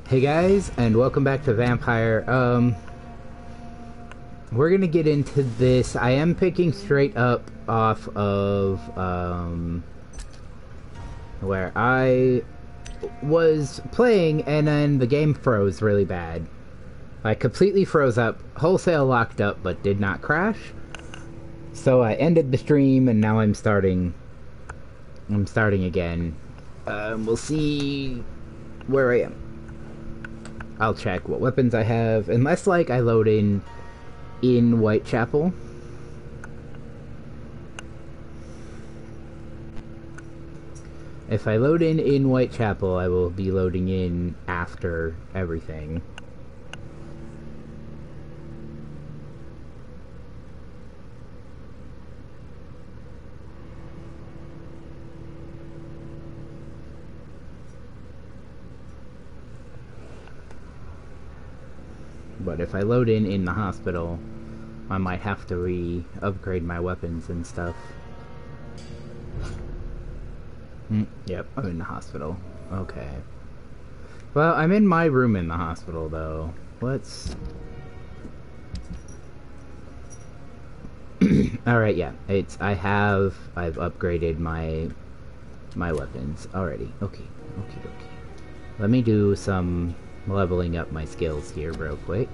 Hey guys, and welcome back to Vampire. We're gonna get into this. I am picking straight up off of, where I was playing and then the game froze really bad. I completely froze up, wholesale locked up, but did not crash. So I ended the stream and now I'm starting again. We'll see where I am. I'll check what weapons I have, unless like I load in Whitechapel. If I load in Whitechapel, I will be loading in after everything. But if I load in the hospital, I might have to re-upgrade my weapons and stuff. Yep, I'm in the hospital. Okay. Well, I'm in my room in the hospital, though. Let's... Alright, yeah. I've upgraded my weapons already. Okay. Let me do some leveling up my skills here real quick.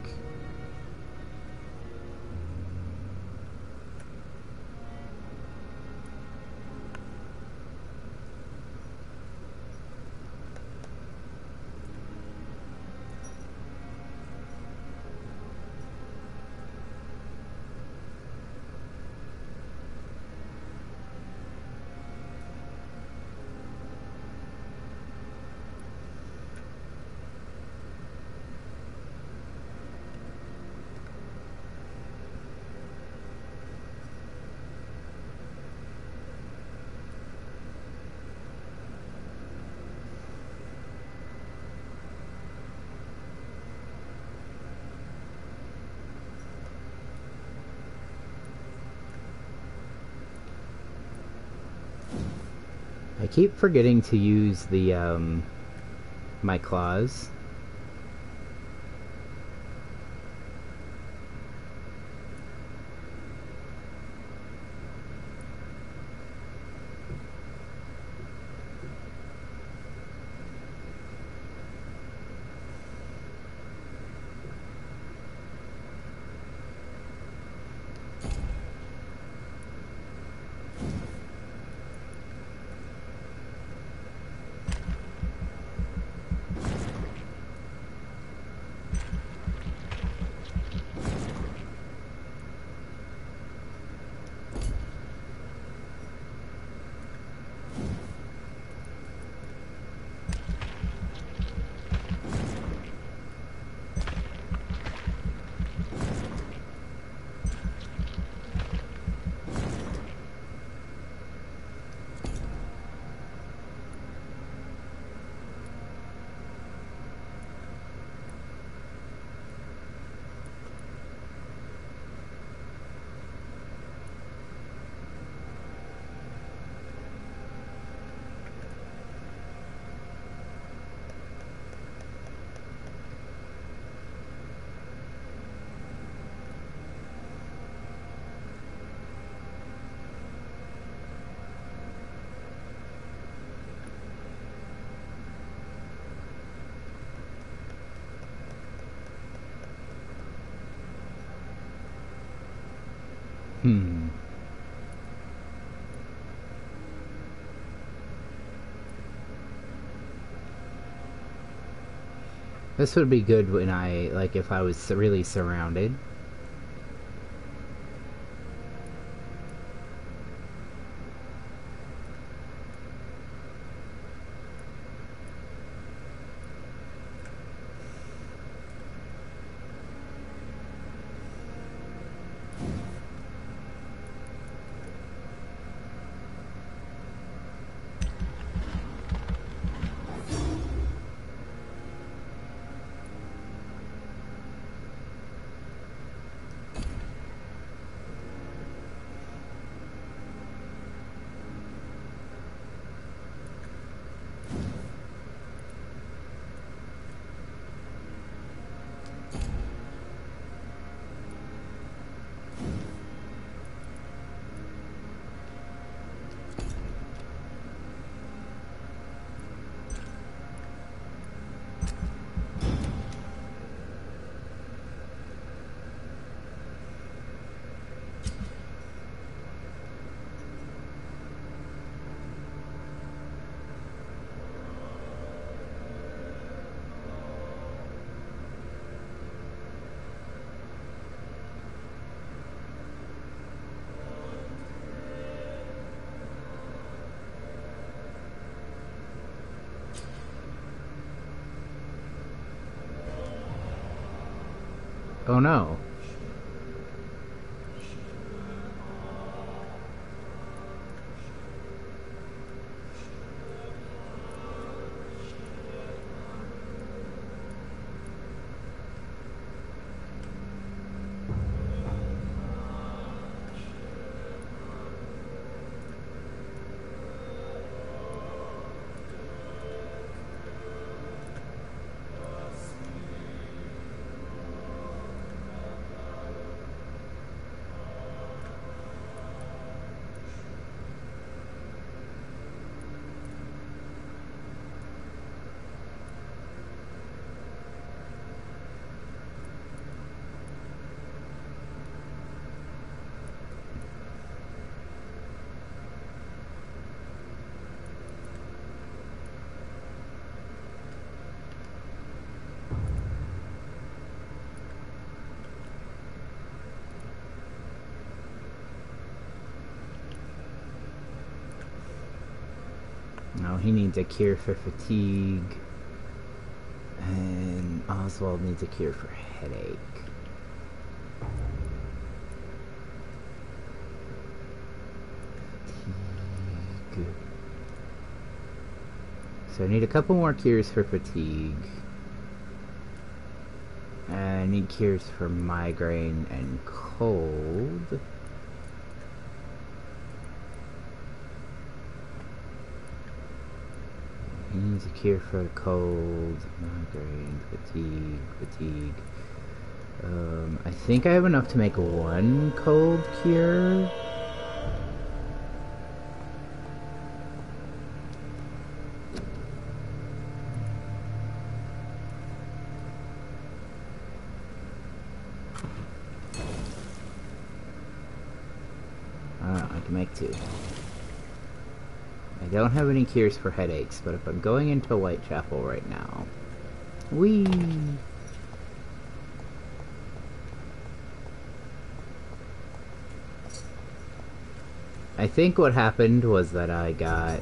I keep forgetting to use the, my claws. This would be good when if I was really surrounded. Oh no. No, he needs a cure for fatigue. And Oswald needs a cure for headache. Fatigue. So I need a couple more cures for fatigue. And I need cures for migraine and cold. He needs a cure for cold, migraine, fatigue. I think I have enough to make one cold cure. I can make two. I don't have any cures for headaches, but if I'm going into Whitechapel right now... Whee! I think what happened was that I got...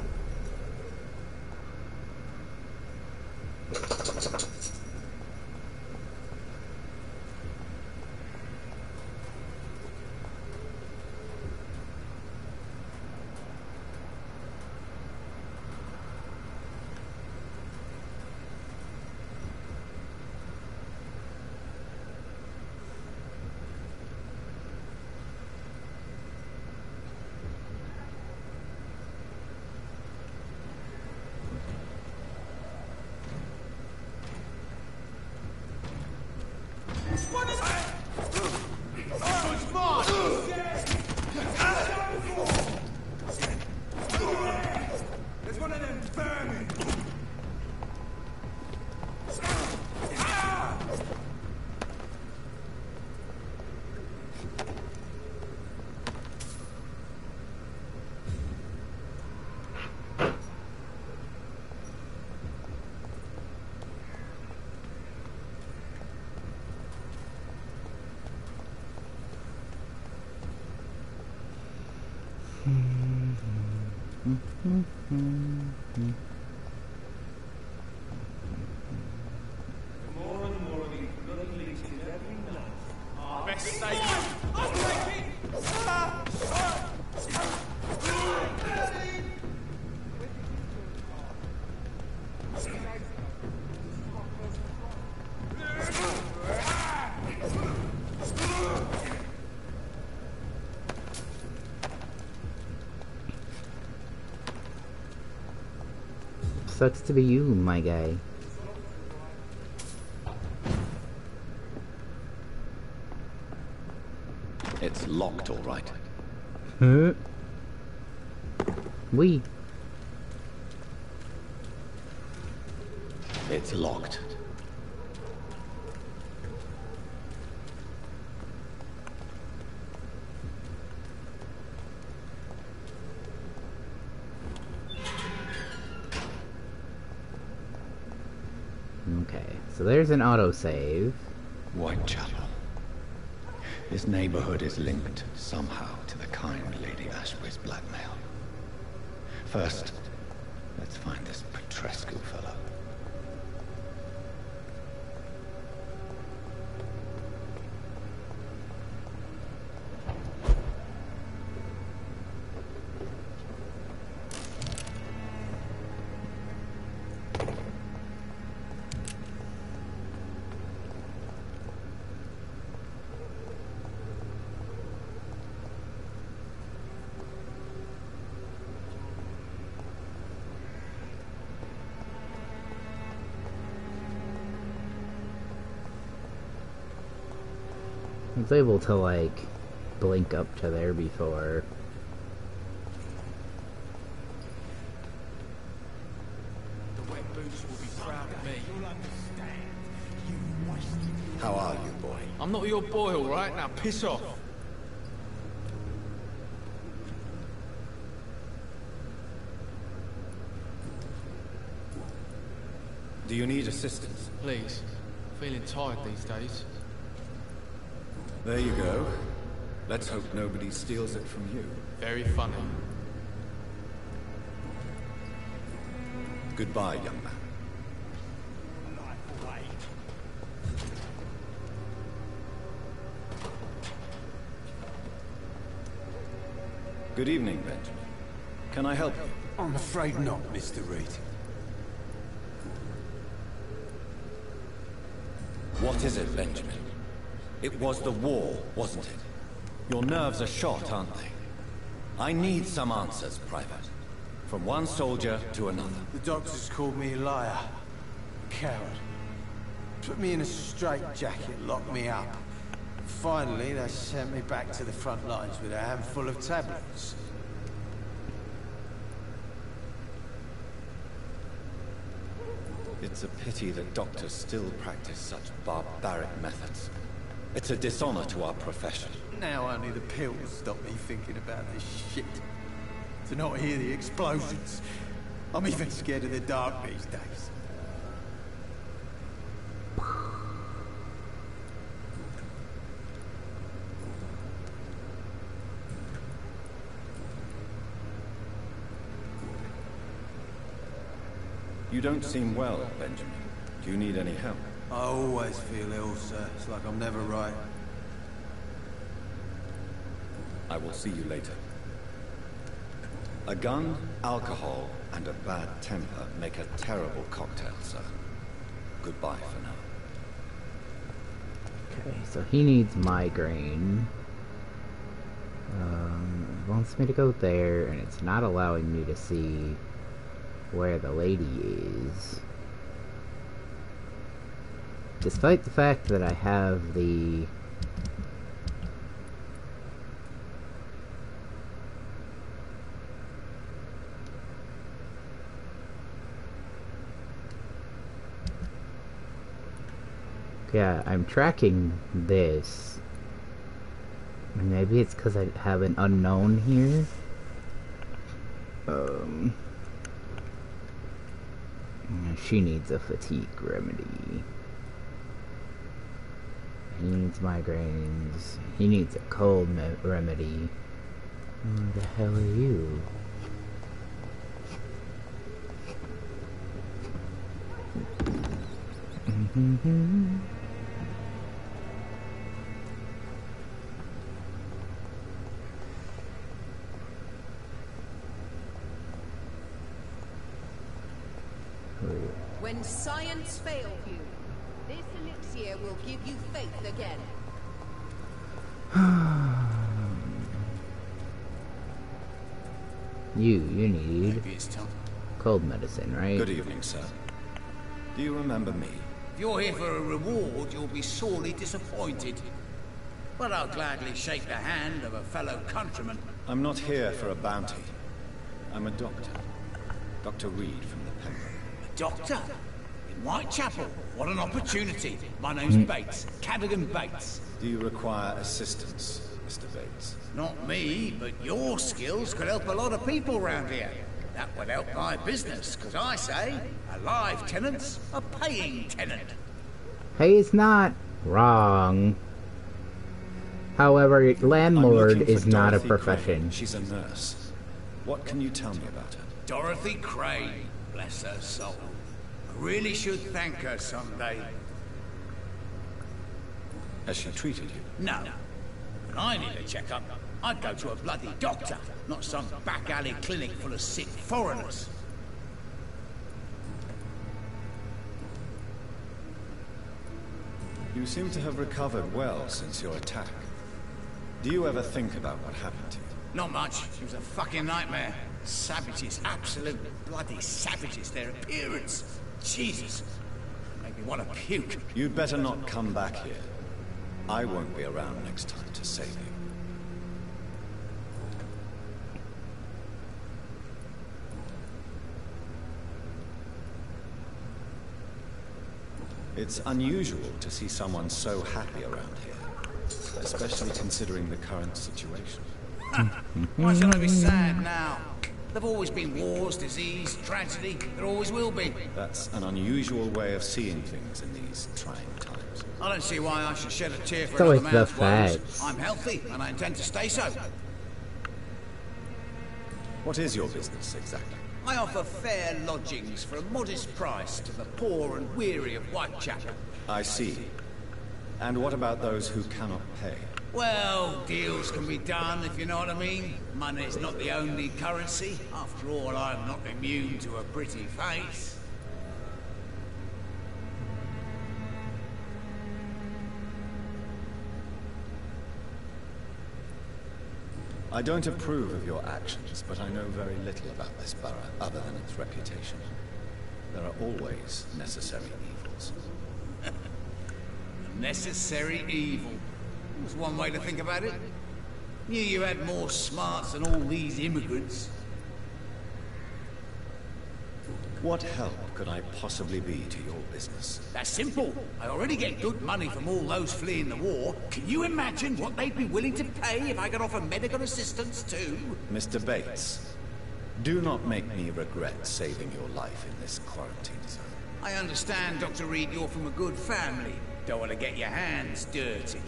Sucks to be you, my guy. It's locked, all right. Huh? We. It's locked. Okay, so there's an autosave. Whitechapel. This neighborhood is linked somehow to the kind Lady Ashbury's blackmail. First, let's find this Petrescu fellow. I was able to, like, blink up to there before. The wet boots will be proud of me. How are you, boy? I'm not your boy, all right? Now piss off. Do you need assistance? Please. Feeling tired these days. There you go. Let's hope nobody steals it from you. Very funny. Goodbye, young man. Good evening, Benjamin. Can I help you? I'm afraid not, Mr. Reed. What is it, Benjamin? It was the war, wasn't it? Your nerves are shot, aren't they? I need some answers, Private. From one soldier to another. The doctors called me a liar. A coward. Put me in a straitjacket, locked me up. Finally, they sent me back to the front lines with a handful of tablets. It's a pity that doctors still practice such barbaric methods. It's a dishonor to our profession. Now only the pills stop me thinking about this shit. To not hear the explosions. I'm even scared of the dark these days. You don't seem well, Benjamin. Do you need any help? I always feel ill, sir. It's like I'm never right. I will see you later. A gun, alcohol, and a bad temper make a terrible cocktail, sir. Goodbye for now. Okay, so he needs migraine. It wants me to go there, and it's not allowing me to see where the lady is. Despite the fact that I have the... Yeah, I'm tracking this. Maybe it's because I have an unknown here. She needs a fatigue remedy. He needs migraines. He needs a cold remedy. Who the hell are you? When science fails you, this elixir will give you faith again. You need Maybe it's time. cold medicine, right? Good evening, sir. Do you remember me? If you're here for a reward, you'll be sorely disappointed. But I'll gladly shake the hand of a fellow countryman. I'm not here for a bounty. I'm a doctor. Dr. Reed from the Pembroke. A doctor? In Whitechapel? What an opportunity. My name's Bates. Cadogan Bates. Do you require assistance, Mr. Bates? Not me, but your skills could help a lot of people round here. That would help my business, because I say, a live tenant's a paying tenant. He's not wrong. However, landlord is not a profession. Crane. She's a nurse. What can you tell me about her? Dorothy Crane, bless her soul. I really should thank her someday. Has she treated you? No. When I need a checkup, I'd go to a bloody doctor, not some back alley clinic full of sick foreigners. You seem to have recovered well since your attack. Do you ever think about what happened to you? Not much. It was a fucking nightmare. Savages, absolute bloody savages. Their appearance. Jesus. Made me want to puke. You'd better not come back here. I won't be around next time to save you. It's unusual to see someone so happy around here, especially considering the current situation. Why should I be sad now? There've always been wars, disease, tragedy. There always will be. That's an unusual way of seeing things in these trying times. I don't see why I should shed a tear for So another it's the man's woes. facts. I'm healthy, and I intend to stay so. What is your business exactly? I offer fair lodgings for a modest price to the poor and weary of Whitechapel. I see. And what about those who cannot pay? Well, deals can be done, if you know what I mean. Money's not the only currency. After all, I'm not immune to a pretty face. I don't approve of your actions, but I know very little about this borough other than its reputation. There are always necessary evils. Necessary evil. That's one way to think about it. Knew you had more smarts than all these immigrants. What help could I possibly be to your business? That's simple. I already get good money from all those fleeing the war. Can you imagine what they'd be willing to pay if I could offer medical assistance too? Mr. Bates, do not make me regret saving your life in this quarantine zone. I understand, Dr. Reed, you're from a good family. Don't want to get your hands dirty.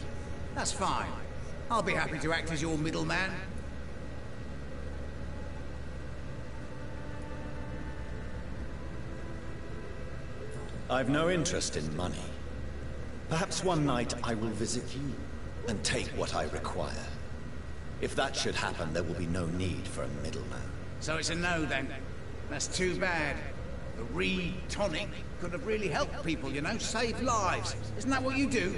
That's fine. I'll be happy to act as your middleman. I've no interest in money. Perhaps one night I will visit you and take what I require. If that should happen, there will be no need for a middleman. So it's a no then. That's too bad. The Reed tonic could have really helped people, you know, saved lives. Isn't that what you do?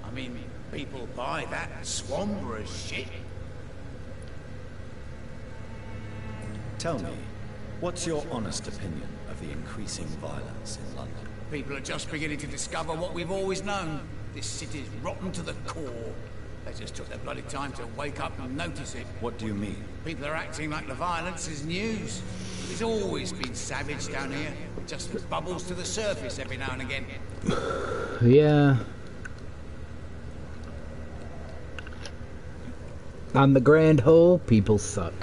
I mean, people buy that Swamburgh shit. Tell me, what's your honest opinion of the increasing violence in London? People are just beginning to discover what we've always known. This city's rotten to the core. They just took their bloody time to wake up and notice it. What do you mean? People are acting like the violence is news. There's always been savage down here. It just bubbles to the surface every now and again. Yeah. On the grand whole, people suck.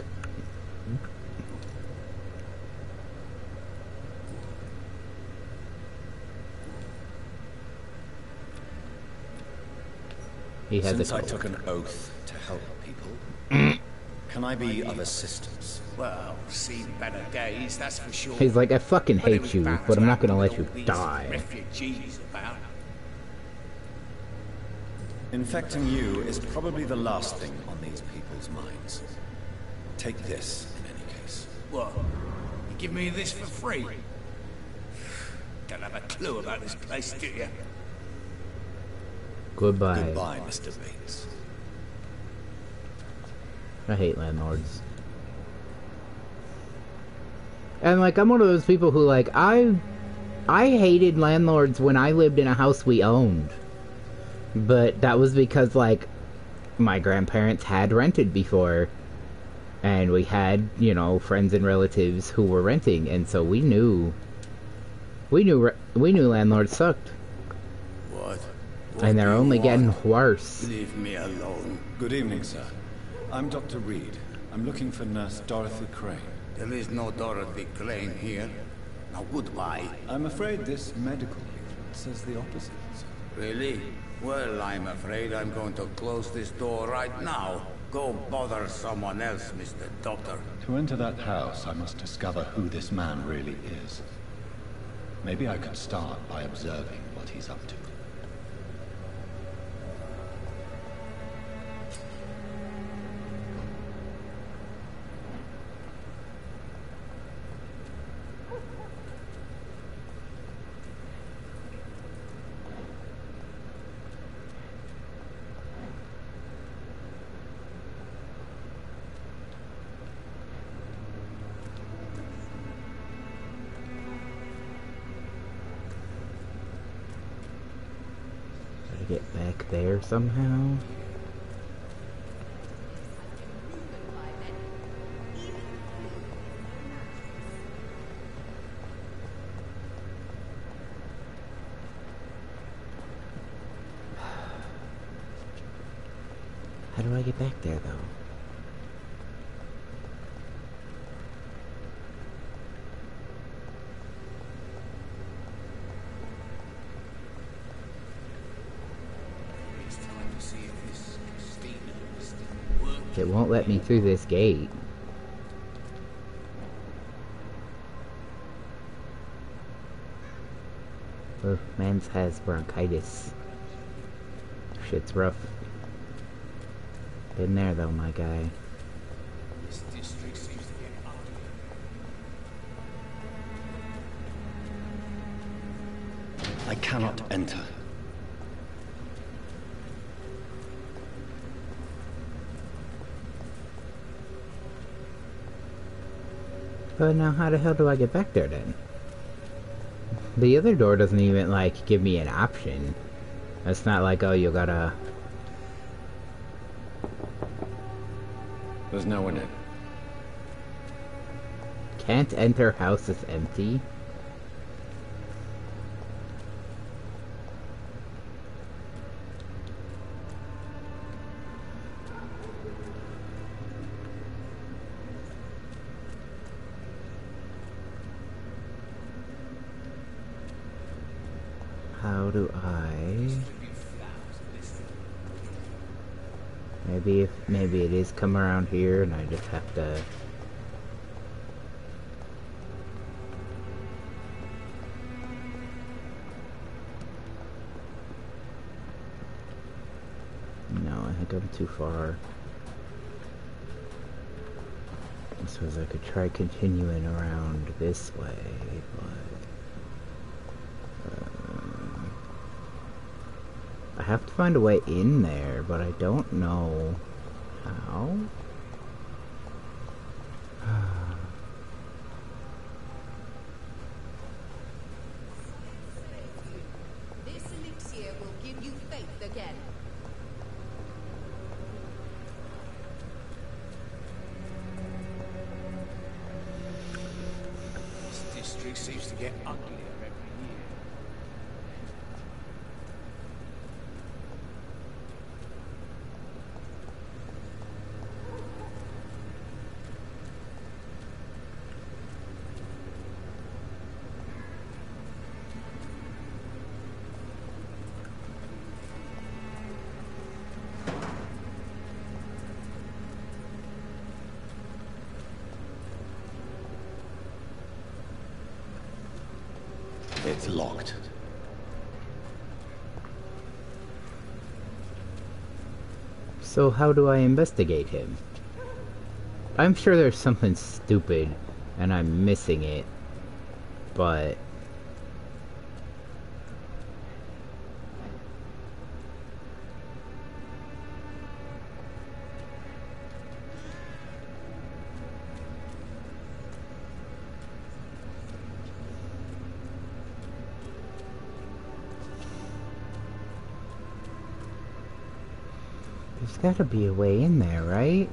He has Since a I cold. took an oath to help people, can I be of assistance? Well, seen better days, that's for sure. He's like, I fucking But it hate was you, bound but I'm to not gonna happen let with you all these die. Refugees about. Infecting you is probably the last thing on these people's minds. Take this, in any case. What? You give me this for free? Don't have a clue about this place, do you? Goodbye. Goodbye, Mr. Bates. I hate landlords. And like, I'm one of those people who like, I hated landlords when I lived in a house we owned. But that was because like, my grandparents had rented before. And we had, you know, friends and relatives who were renting, and so we knew landlords sucked. What? And they're only getting worse. Leave me alone. Good evening, sir. I'm Dr. Reed. I'm looking for Nurse Dorothy Crane. There is no Dorothy Crane here. Now goodbye. I'm afraid this medical leaflet says the opposite, sir. Really? Well, I'm afraid I'm going to close this door right now. Go bother someone else, Mr. Doctor. To enter that house, I must discover who this man really is. Maybe I could start by observing what he's up to. get back there somehow? How do I get back there, though? It won't let me through this gate. Oh, man's has bronchitis. Shit's rough. Been there though, my guy. This district seems to get ugly. I cannot enter. But now how the hell do I get back there then? The other door doesn't even, like, give me an option. It's not like, oh, you gotta... There's no one in. Can't enter, house is empty. How do I... Maybe it is come around here and I just have to... No, I think I'm too far. I suppose I could try continuing around this way, but... I have to find a way in there, but I don't know how. This elixir will give you faith again. This district seems to get uglier every year. It's locked. So how do I investigate him? I'm sure there's something stupid and I'm missing it, but... There's gotta be a way in there, right?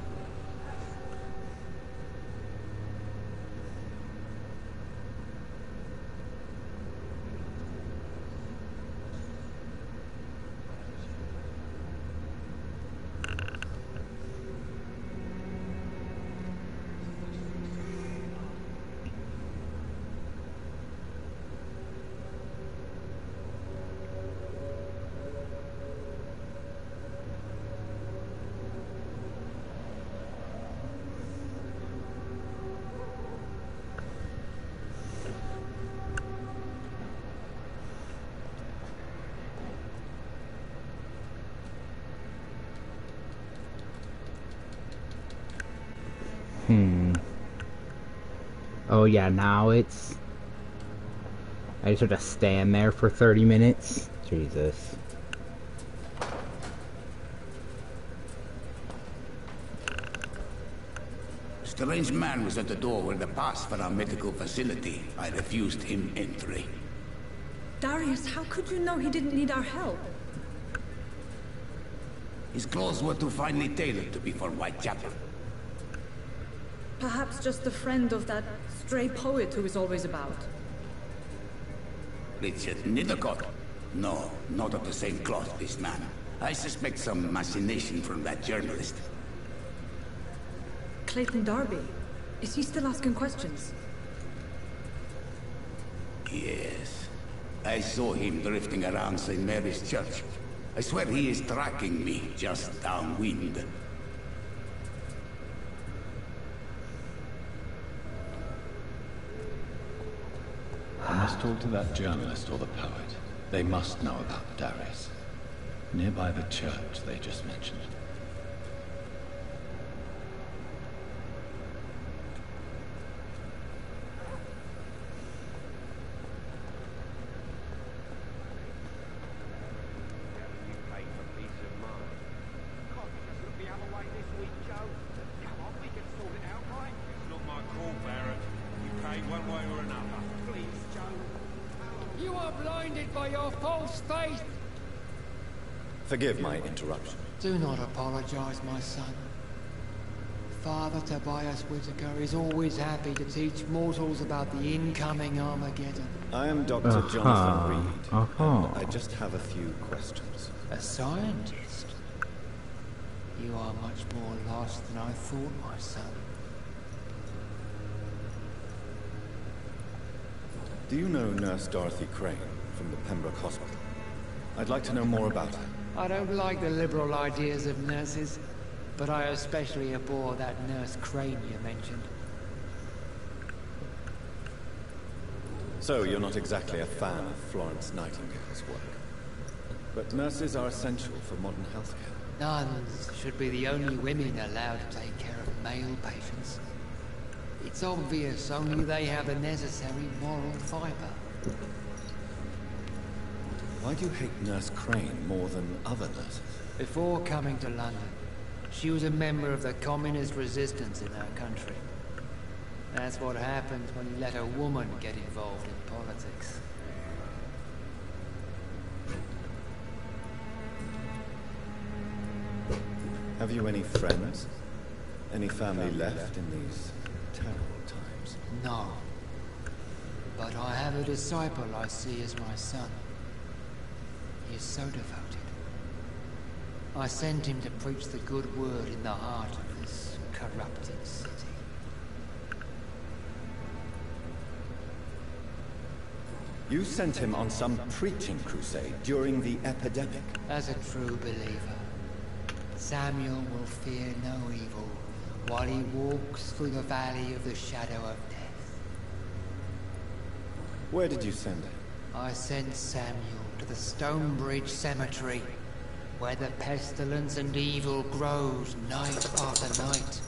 Oh yeah, now it's... I just have to stand there for 30 minutes? Jesus. Strange man was at the door with the pass for our medical facility. I refused him entry. Darius, how could you know he didn't need our help? His clothes were too finely tailored to be for Whitechapel. Perhaps just a friend of that stray poet who is always about. Richard Nithercott? No, not of the same cloth, this man. I suspect some machination from that journalist. Clayton Darby. Is he still asking questions? Yes. I saw him drifting around St. Mary's Church. I swear he is tracking me just downwind. I must talk to that journalist or the poet. They must know about Darius. Nearby the church they just mentioned. Forgive my interruption. Do not apologize, my son. Father Tobias Whitaker is always happy to teach mortals about the incoming Armageddon. I am Dr. Jonathan Reed, and I just have a few questions. A scientist? You are much more lost than I thought, my son. Do you know Nurse Dorothy Crane from the Pembroke Hospital? I'd like to know more about her. I don't like the liberal ideas of nurses, but I especially abhor that Nurse Crane you mentioned. So you're not exactly a fan of Florence Nightingale's work. But nurses are essential for modern healthcare. Nuns should be the only women allowed to take care of male patients. It's obvious only they have the necessary moral fiber. Why do you hate Nurse Crane more than other nurses? Before coming to London, she was a member of the communist resistance in our country. That's what happens when you let a woman get involved in politics. Have you any friends? Any family left in these terrible times? No. But I have a disciple I see as my son. He is so devoted. I sent him to preach the good word in the heart of this corrupted city. You sent him on some preaching crusade during the epidemic. As a true believer, Samuel will fear no evil while he walks through the valley of the shadow of death. Where did you send him? I sent Samuel to the Stonebridge Cemetery, where the pestilence and evil grows night after night.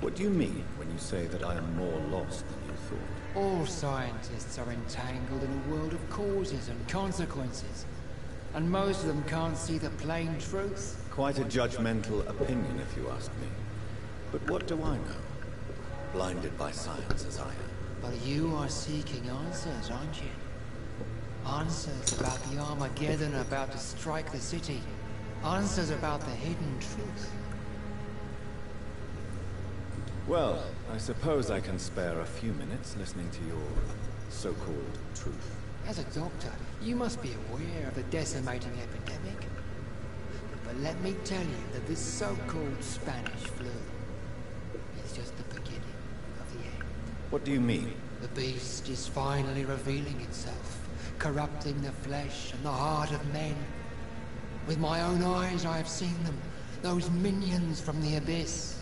What do you mean when you say that I am more lost than you thought? All scientists are entangled in a world of causes and consequences, and most of them can't see the plain truth. Quite a judgmental opinion, if you ask me. But what do I know? Blinded by science as I am. But you are seeking answers, aren't you? Answers about the Armageddon about to strike the city. Answers about the hidden truth. Well, I suppose I can spare a few minutes listening to your so-called truth. As a doctor, you must be aware of the decimating epidemic. But let me tell you that this so-called Spanish flu is just the beginning of the end. What do you mean? The beast is finally revealing itself, corrupting the flesh and the heart of men. With my own eyes I have seen them, those minions from the abyss.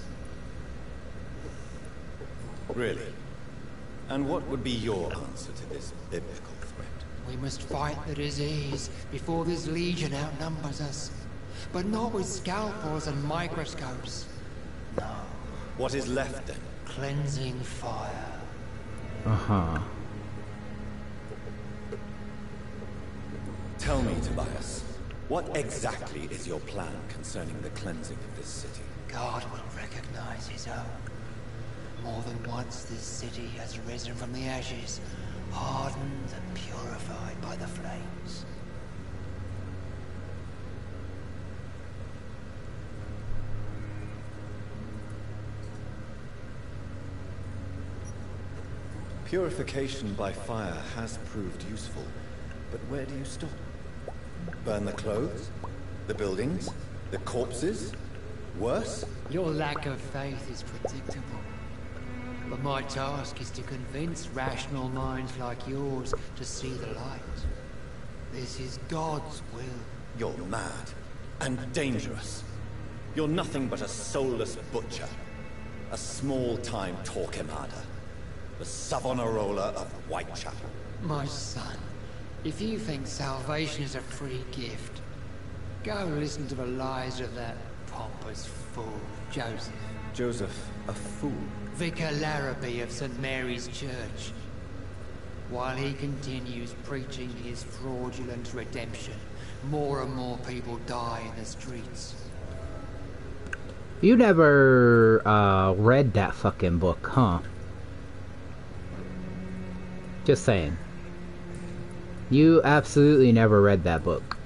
Really? And what would be your answer to this biblical threat? We must fight the disease before this legion outnumbers us. But not with scalpels and microscopes. No. What is left then? Cleansing fire. Tell me, Tobias, what exactly is your plan concerning the cleansing of this city? God will recognize his own. More than once this city has risen from the ashes, hardened and purified by the flames. Purification by fire has proved useful, but where do you stop? Burn the clothes? The buildings? The corpses? Worse? Your lack of faith is predictable. But my task is to convince rational minds like yours to see the light. This is God's will. You're mad. And dangerous. You're nothing but a soulless butcher. A small-time Torquemada. The Savonarola of Whitechapel. My son, if you think salvation is a free gift, go listen to the lies of that pompous fool, Joseph. Joseph, a fool? Vicar Larrabee of St. Mary's Church. While he continues preaching his fraudulent redemption, more and more people die in the streets. You never read that fucking book, huh? Just saying. You absolutely never read that book.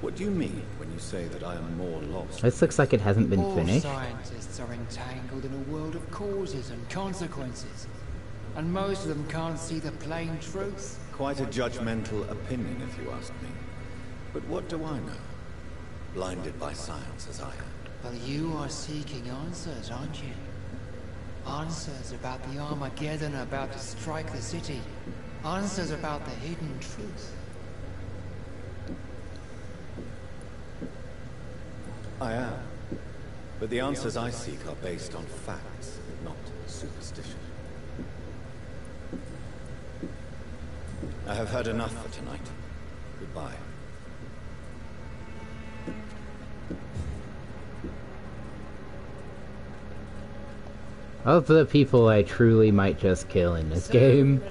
What do you mean when you say that I am more lost? This looks like it hasn't been All finished. scientists are entangled in a world of causes and consequences, and most of them can't see the plain truth. Quite a judgmental opinion, if you ask me. But what do I know? Blinded by science as I am. But you are seeking answers, aren't you? Answers about the Armageddon about to strike the city. Answers about the hidden truth. I am. But the answers I seek are based on facts, not superstition. I have heard enough for tonight. Goodbye. Of the people I truly might just kill in this game.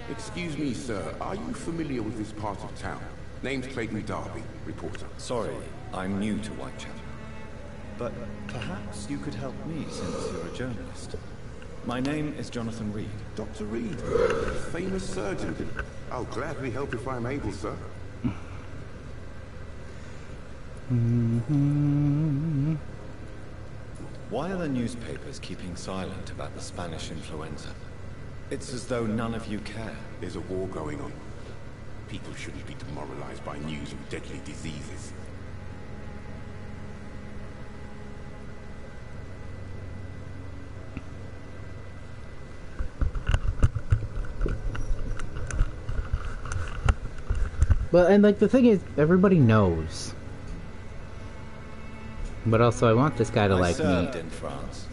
Excuse me, sir. Are you familiar with this part of town? Name's Clayton Darby, reporter. Sorry, I'm new to Whitechapel. But perhaps you could help me since you're a journalist. My name is Jonathan Reed. Dr. Reed, famous surgeon. I'll gladly help if I'm able, sir. Why are the newspapers keeping silent about the Spanish influenza? It's as though none of you care. There's a war going on. People shouldn't be demoralized by news of deadly diseases. Well, and like the thing is, everybody knows. But also, I want this guy to like me. I served in France.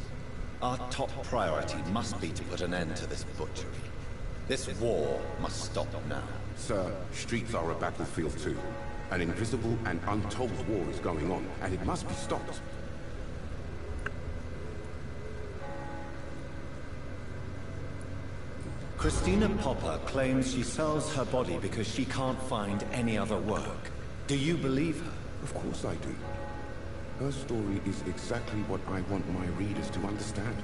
Our top priority must be to put an end to this butchery. This war must stop now. Sir, streets are a battlefield too. An invisible and untold war is going on, and it must be stopped. Christina Popper claims she sells her body because she can't find any other work. Do you believe her? Of course I do. Her story is exactly what I want my readers to understand.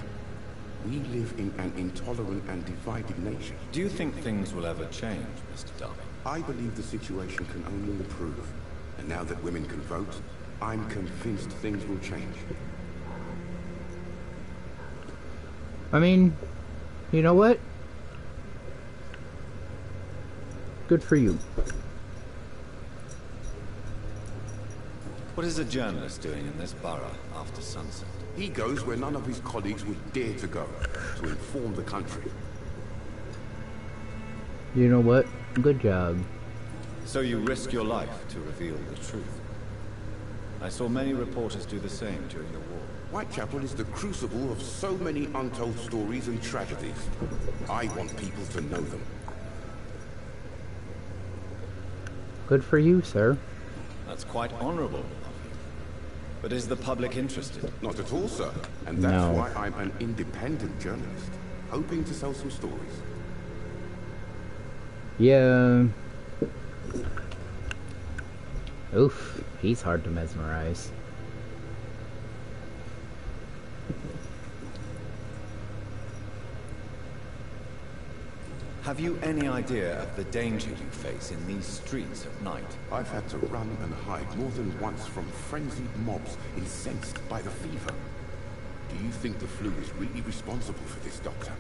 We live in an intolerant and divided nation. Do you think things will ever change, Mr. Darby? I believe the situation can only improve. And now that women can vote, I'm convinced things will change. I mean, you know what? Good for you. What is a journalist doing in this borough after sunset? He goes where none of his colleagues would dare to go, to inform the country. You know what? Good job. So you risk your life to reveal the truth. I saw many reporters do the same during the war. Whitechapel is the crucible of so many untold stories and tragedies. I want people to know them. Good for you, sir. That's quite honorable. But is the public interested? Not at all, sir. And that's why I'm an independent journalist, hoping to sell some stories. Yeah. Oof, he's hard to mesmerize. Have you any idea of the danger you face in these streets at night? I've had to run and hide more than once from frenzied mobs incensed by the fever. Do you think the flu is really responsible for this, Doctor?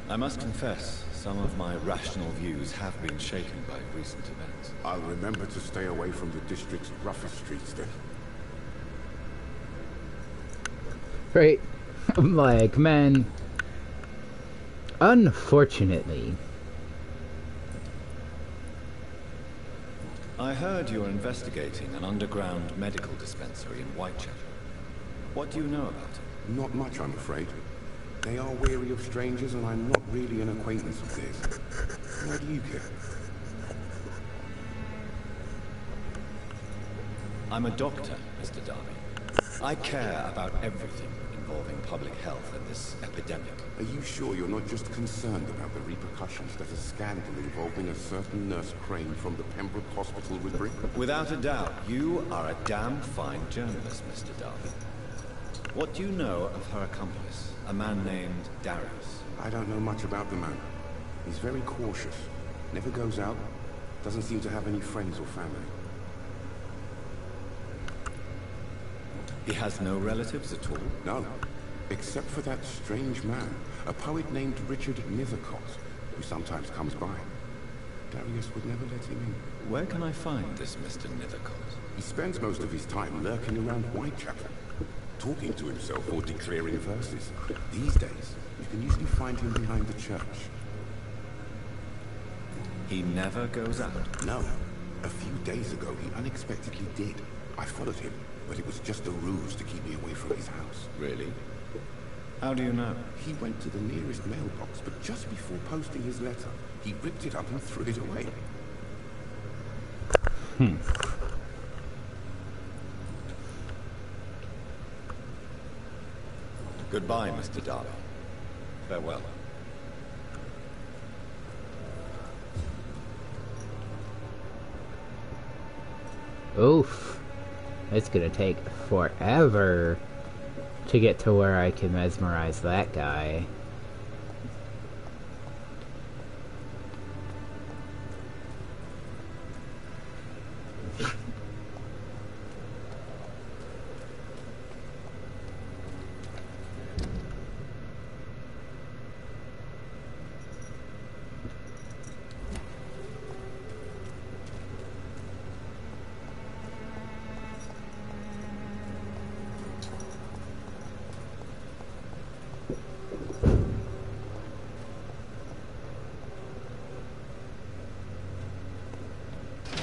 I must confess, some of my rational views have been shaken by recent events. I'll remember to stay away from the district's roughest streets then. Right. I'm like, man. Unfortunately. I heard you're investigating an underground medical dispensary in Whitechapel. What do you know about it? Not much, I'm afraid. They are wary of strangers, and I'm not really an acquaintance of theirs. Why do you care? I'm a doctor, Mr. Darby. I care about everything involving public health and this epidemic. Are you sure you're not just concerned about the repercussions that a scandal involving a certain Nurse Crane from the Pembroke Hospital would bring? Without a doubt, you are a damn fine journalist, Mr. Darby. What do you know of her accomplice, a man named Darius? I don't know much about the man. He's very cautious. Never goes out. Doesn't seem to have any friends or family. He has no relatives at all? No. Except for that strange man, a poet named Richard Nethercott, who sometimes comes by. Darius would never let him in. Where can I find this Mr. Nethercott? He spends most of his time lurking around Whitechapel, talking to himself or declaring verses. These days, you can usually find him behind the church. He never goes out? No. A few days ago, he unexpectedly did. I followed him, but it was just a ruse to keep me away from his house. Really? How do you know? He went to the nearest mailbox, but just before posting his letter, he ripped it up and threw it away. Goodbye, Mr. Darby. Farewell. Oof. It's gonna take forever to get to where I can mesmerize that guy.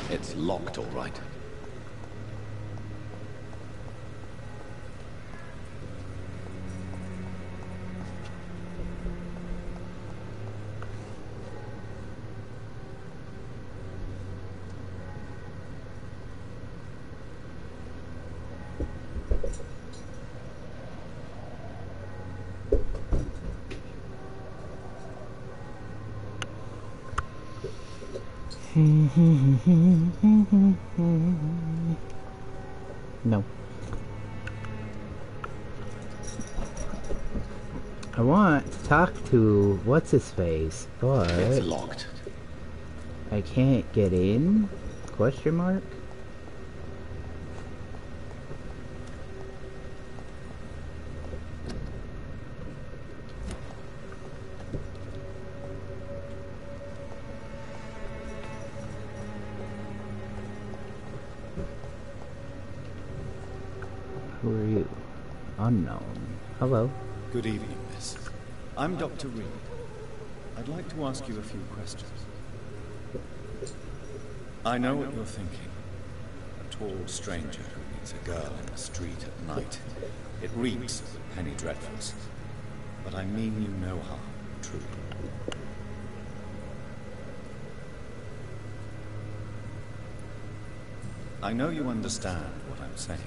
It's locked, all right. No. I want to talk to what's-his-face, but It's locked. I can't get in? Question mark? Who are you? Unknown. Hello. Good evening, miss. I'm Dr. Reed. I'd like to ask you a few questions. I know what you're thinking. A tall stranger who meets a girl in the street at night. It reeks of the penny dreadfuls. But I mean you no harm, truly. I know you understand what I'm saying.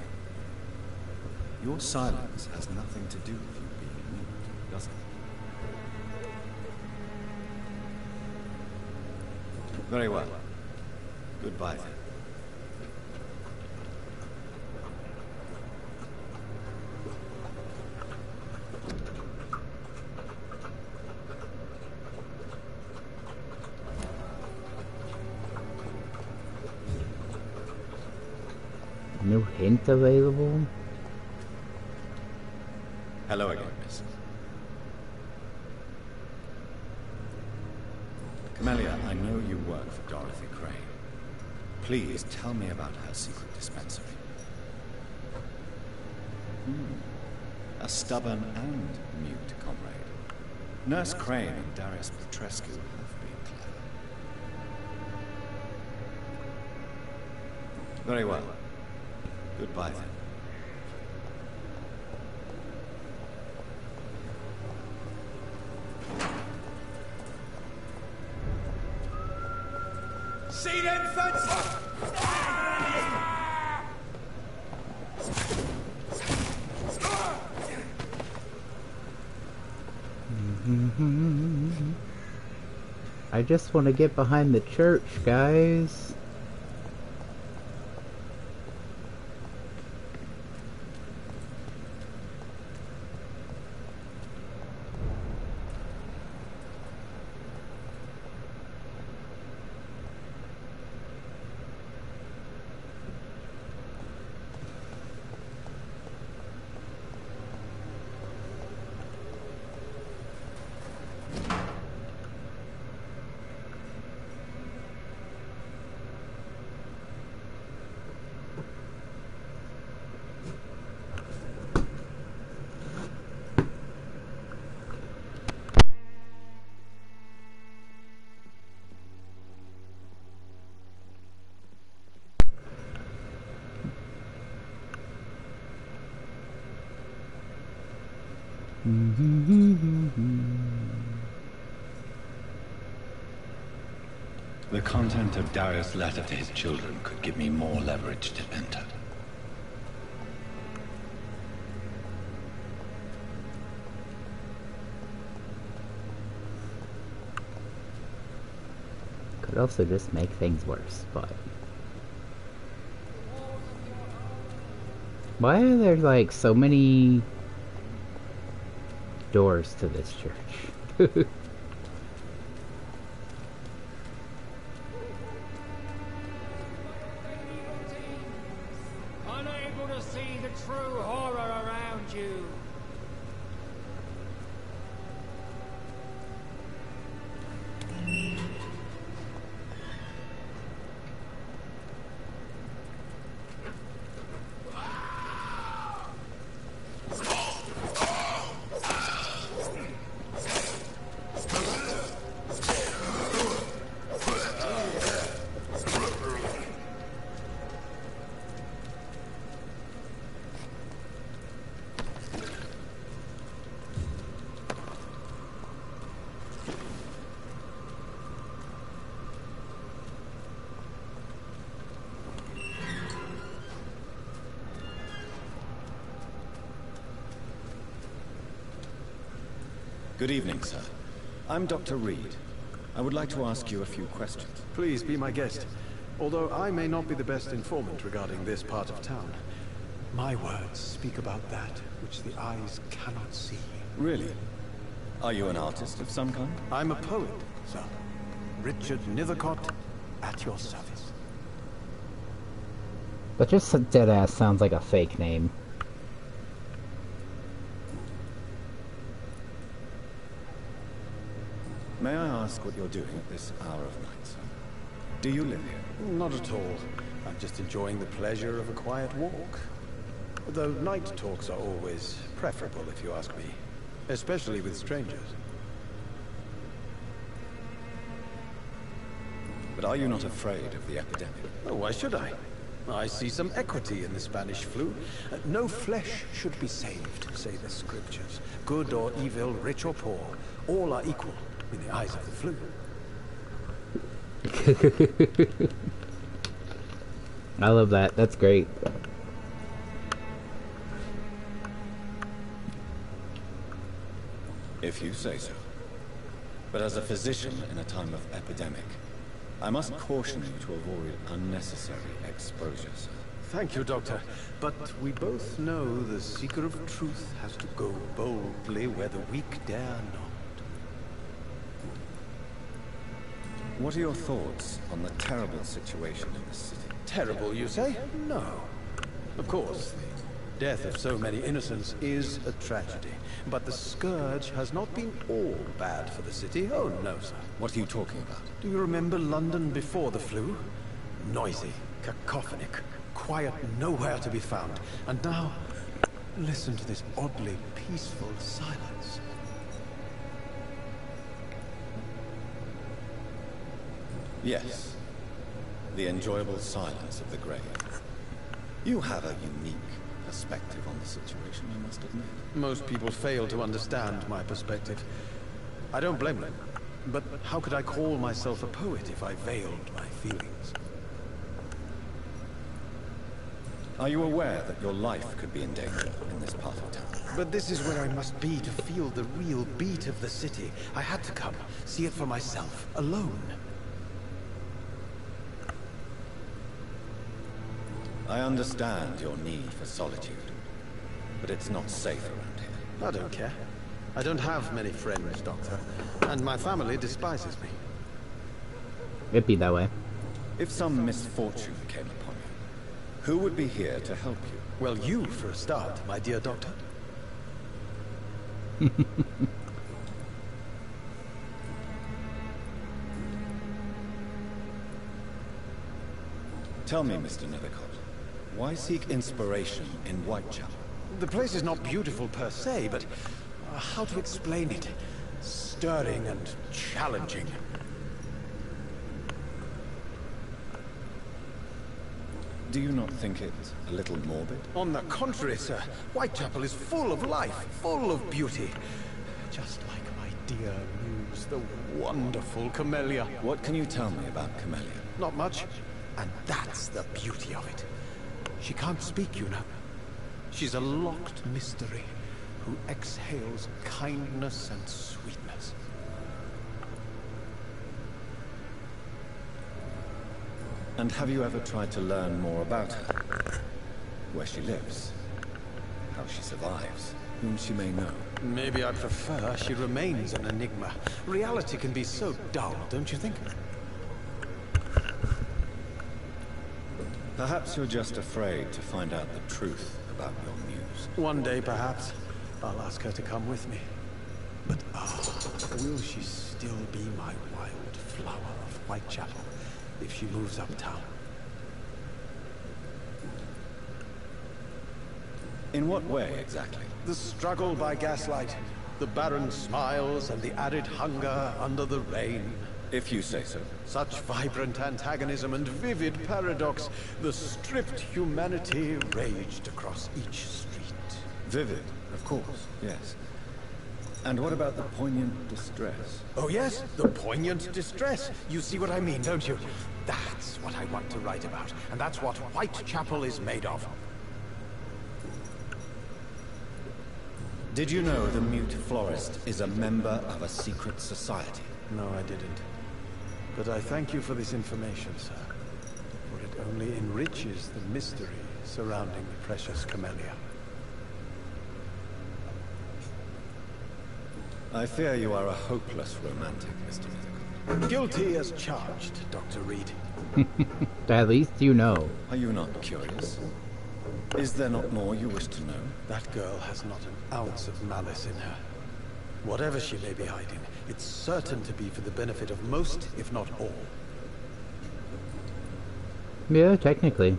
Your silence has nothing to do with you being mute. doesn't it? Very well. Goodbye then. No hint available? Hello again, miss. Camellia, I know you work for Dorothy Crane. Please tell me about her secret dispensary. A stubborn and mute comrade. Nurse Crane and Darius Petrescu have been clever. Very well. Goodbye then. See them fences? I just want to get behind the church, guys. The content of Darius' letter to his children could give me more leverage to enter. Could also just make things worse, but... Why are there, like, so many doors to this church? Unable to see the true horror around you. Good evening, sir. I'm Dr. Reed. I would like to ask you a few questions. Please be my guest. Although I may not be the best informant regarding this part of town, my words speak about that which the eyes cannot see. Really? Are you an artist of some kind? I'm a poet, sir. Richard Nithercott, at your service. But just deadass sounds like a fake name. May I ask what you're doing at this hour of night, sir? Do you live here? Not at all. I'm just enjoying the pleasure of a quiet walk. Though night talks are always preferable, if you ask me. Especially with strangers. But are you not afraid of the epidemic? Oh, why should I? I see some equity in the Spanish flu. No flesh should be saved, say the scriptures. Good or evil, rich or poor, all are equal in the eyes of the flu. I love that. That's great. If you say so. But as a physician in a time of epidemic, I must caution you to avoid unnecessary exposures. Thank you, Doctor. But we both know the seeker of truth has to go boldly where the weak dare not. What are your thoughts on the terrible situation in the city? Terrible, you say? No. Of course, the death of so many innocents is a tragedy. But the Scourge has not been all bad for the city. Oh, no, sir. What are you talking about? Do you remember London before the flu? Noisy, cacophonic, quiet, nowhere to be found. And now, listen to this oddly peaceful silence. Yes. The enjoyable silence of the grave. You have a unique perspective on the situation, I must admit. Most people fail to understand my perspective. I don't blame them. But how could I call myself a poet if I veiled my feelings? Are you aware that your life could be in danger in this part of town? But this is where I must be to feel the real beat of the city. I had to come, see it for myself, alone. I understand your need for solitude, but it's not safe around here. I don't care. I don't have many friends, Doctor, and my family despises me. It'd be that way. If some misfortune came upon you, who would be here to help you? Well, you for a start, my dear Doctor. Tell me, Mr. Nethercott, why seek inspiration in Whitechapel? The place is not beautiful per se, but how to explain it? Stirring and challenging. Do you not think it a little morbid? On the contrary, sir. Whitechapel is full of life, full of beauty. Just like my dear muse, the wonderful Camellia. What can you tell me about Camellia? Not much. And that's the beauty of it. She can't speak, you know. She's a locked mystery who exhales kindness and sweetness. And have you ever tried to learn more about her? Where she lives? How she survives? Whom she may know? Maybe I prefer she remains an enigma. Reality can be so dull, don't you think? Perhaps you're just afraid to find out the truth about your muse. One day, perhaps, I'll ask her to come with me. But, will she still be my wild flower of Whitechapel if she moves uptown? In what way, exactly? The struggle by gaslight, the barren smiles and the added hunger under the rain. If you say so. Such vibrant antagonism and vivid paradox, the stripped humanity raged across each street. Vivid, of course, yes. And what about the poignant distress? Oh yes, the poignant distress. You see what I mean, don't you? That's what I want to write about, and that's what Whitechapel is made of. Did you know the Mute Florist is a member of a secret society? No, I didn't. But I thank you for this information, sir. For it only enriches the mystery surrounding the precious Camellia. I fear you are a hopeless romantic, Mr. Nethercott. Guilty as charged, Dr. Reed. At least you know. Are you not curious? Is there not more you wish to know? That girl has not an ounce of malice in her. Whatever she may be hiding, it's certain to be for the benefit of most, if not all. Yeah, technically.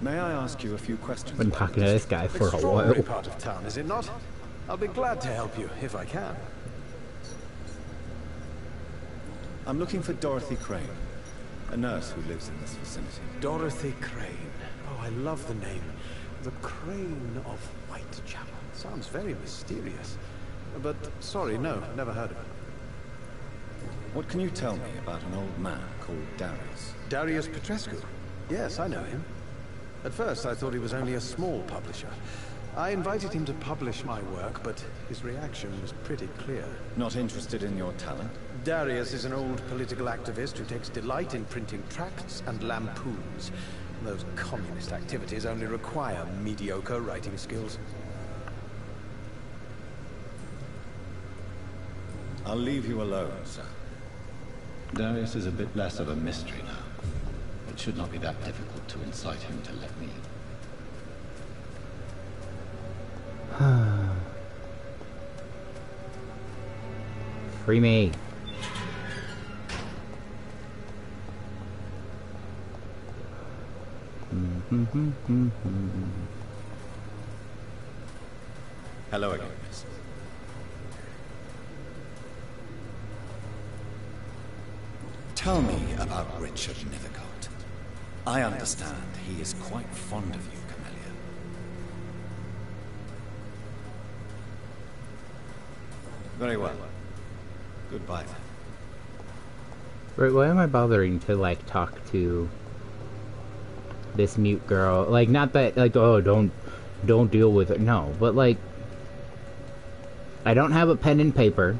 May I ask you a few questions? Been talking to this guy for a while. Extraordinary part of town, is it not? I'll be glad to help you, if I can. I'm looking for Dorothy Crane, a nurse who lives in this vicinity. Dorothy Crane. Oh, I love the name. The Crane of Whitechapel. Sounds very mysterious. But, sorry, no, never heard of her. What can you tell me about an old man called Darius? Darius Petrescu? Yes, I know him. At first, I thought he was only a small publisher. I invited him to publish my work, but his reaction was pretty clear. Not interested in your talent? Darius is an old political activist who takes delight in printing tracts and lampoons. Those communist activities only require mediocre writing skills. I'll leave you alone, sir. Darius is a bit less of a mystery now. It should not be that difficult to incite him to let me in. Free me. Hello again, miss. Tell me about Richard Nithercott. I understand he is quite fond of you, Camellia. Very well. Goodbye then. Right, why am I bothering to, like, talk to this mute girl? Like, not that, like, oh, don't deal with it. No, but, like, I don't have a pen and paper.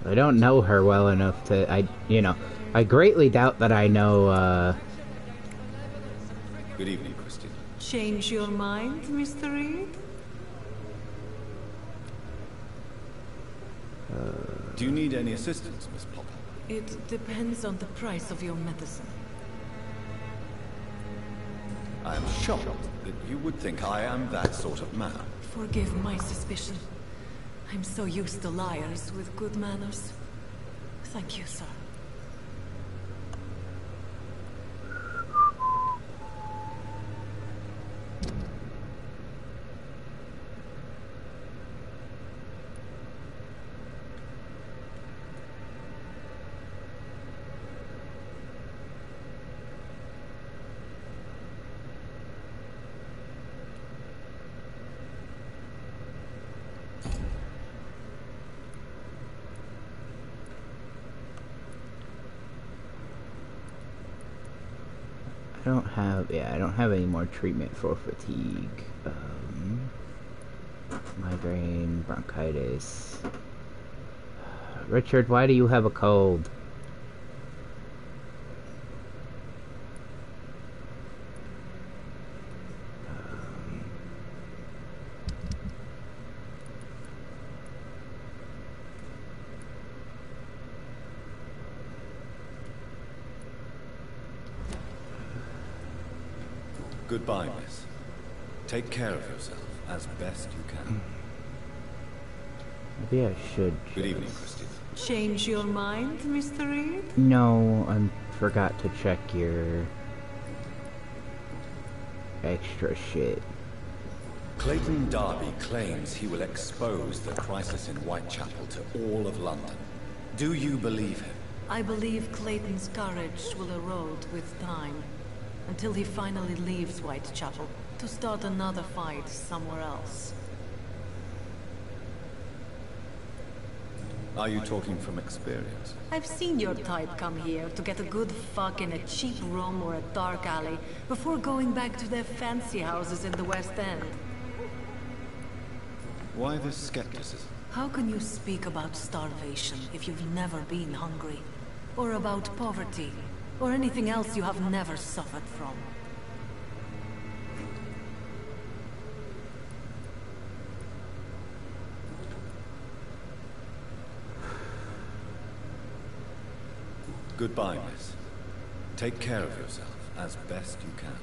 I don't know her well enough to, I greatly doubt that I know, Good evening, Christine. Change your mind, Mr. Reed? Do you need any assistance, Miss Popper? It depends on the price of your medicine. I am shocked that you would think I am that sort of man. Forgive my suspicion. I'm so used to liars with good manners. Thank you, sir. I don't have any more treatment for fatigue. Migraine, bronchitis. Richard, why do you have a cold? Goodbye, miss. Take care of yourself as best you can. Maybe I should. Good evening, Christine. Change your mind, Mr. Reed? No, I forgot to check your extra shit. Clayton Darby claims he will expose the crisis in Whitechapel to all of London. Do you believe him? I believe Clayton's courage will erode with time, until he finally leaves Whitechapel to start another fight somewhere else. Are you talking from experience? I've seen your type come here to get a good fuck in a cheap room or a dark alley before going back to their fancy houses in the West End. Why this skepticism? How can you speak about starvation if you've never been hungry? Or about poverty? Or anything else you have never suffered from? Goodbye, miss. Take care of yourself as best you can.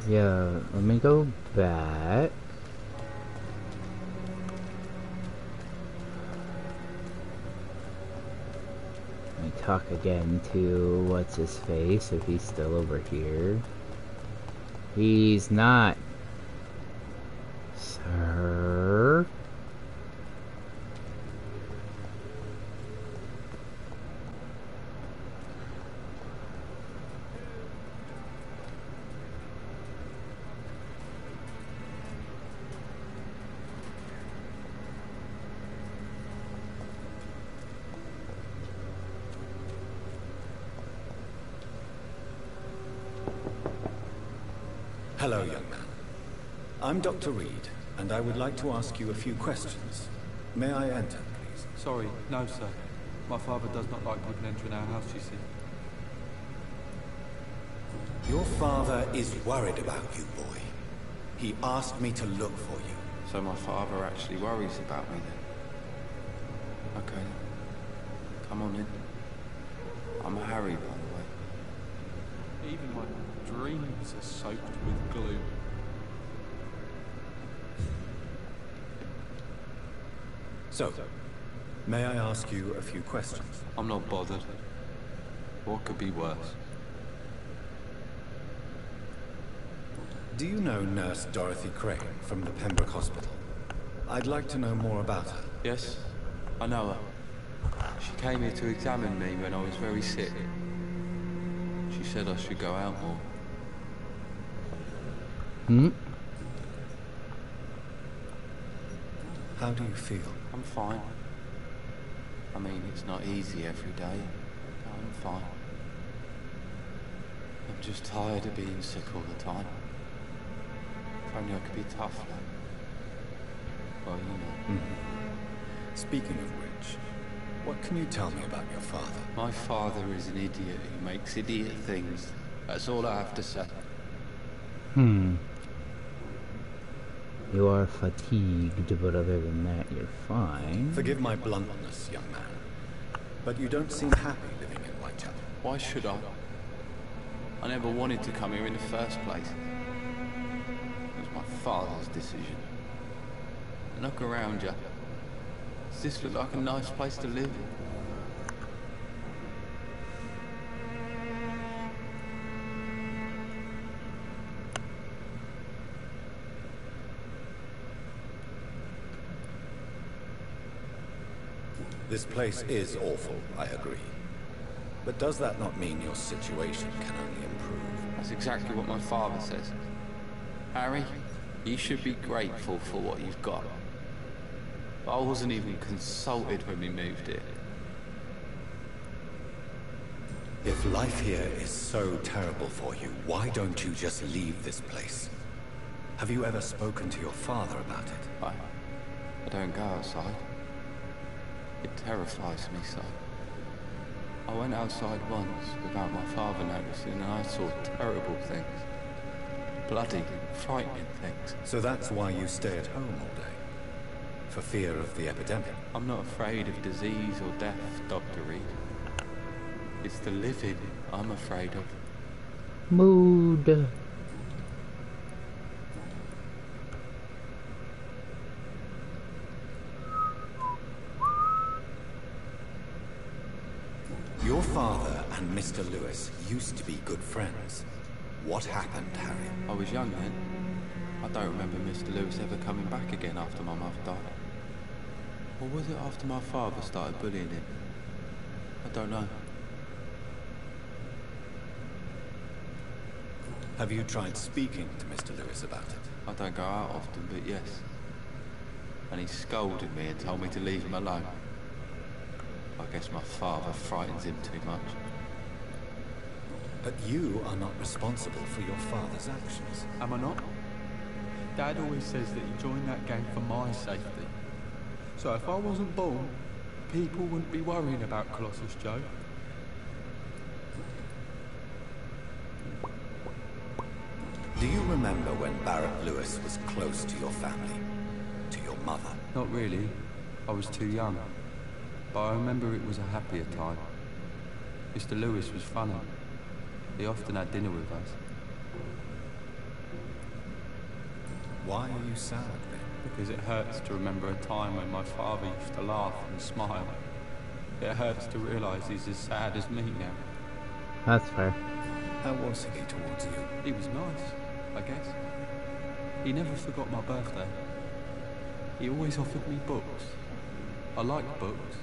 Yeah, let me go back. Let me talk again to what's-his-face, if he's still over here. He's not. Sir? Hello, young man. I'm Dr. Reed, and I would like to ask you a few questions. May I enter, please? Sorry, no, sir. My father does not like people entering our house, you see. Your father is worried about you, boy. He asked me to look for you. So my father actually worries about me then? Okay. Come on in. I'm Harry, by the way. Even my dreams are soaked with glue. So, may I ask you a few questions? I'm not bothered. What could be worse? Do you know Nurse Dorothy Crane from the Pembroke Hospital? I'd like to know more about her. Yes, I know her. She came here to examine me when I was very sick. She said I should go out more. How do you feel? I'm fine. I mean, it's not easy every day, but I'm fine. I'm just tired of being sick all the time. If only I could be tough, like. Well, you know. Speaking of which, what can you tell me about your father? My father is an idiot who makes idiot things. That's all I have to say. You are fatigued, but other than that, you're fine. Forgive my bluntness, young man, but you don't seem happy living in Whitechapel. Why should I? I never wanted to come here in the first place. It was my father's decision. Look around you. Does this look like a nice place to live? This place is awful, I agree. But does that not mean your situation can only improve? That's exactly what my father says. Harry, you should be grateful for what you've got. I wasn't even consulted when we moved here. If life here is so terrible for you, why don't you just leave this place? Have you ever spoken to your father about it? I don't go outside. It terrifies me so. I went outside once without my father noticing and I saw terrible things. Bloody, frightening things. So that's why you stay at home all day? For fear of the epidemic? I'm not afraid of disease or death, Dr. Reed. It's the living I'm afraid of. Mood. Your father and Mr. Lewis used to be good friends. What happened, Harry? I was young then. I don't remember Mr. Lewis ever coming back again after my mother died. Or was it after my father started bullying him? I don't know. Have you tried speaking to Mr. Lewis about it? I don't go out often, but yes. And he scolded me and told me to leave him alone. I guess my father frightens him too much. But you are not responsible for your father's actions. Am I not? Dad always says that he joined that gang for my safety. So if I wasn't born, people wouldn't be worrying about Colossus Joe. Do you remember when Barrett Lewis was close to your family? To your mother? Not really. I was too young. But I remember it was a happier time. Mr. Lewis was funny. He often had dinner with us. Why are you sad then? Because it hurts to remember a time when my father used to laugh and smile. It hurts to realise he's as sad as me now. That's fair. How was he towards you? He was nice, I guess. He never forgot my birthday. He always offered me books. I like books.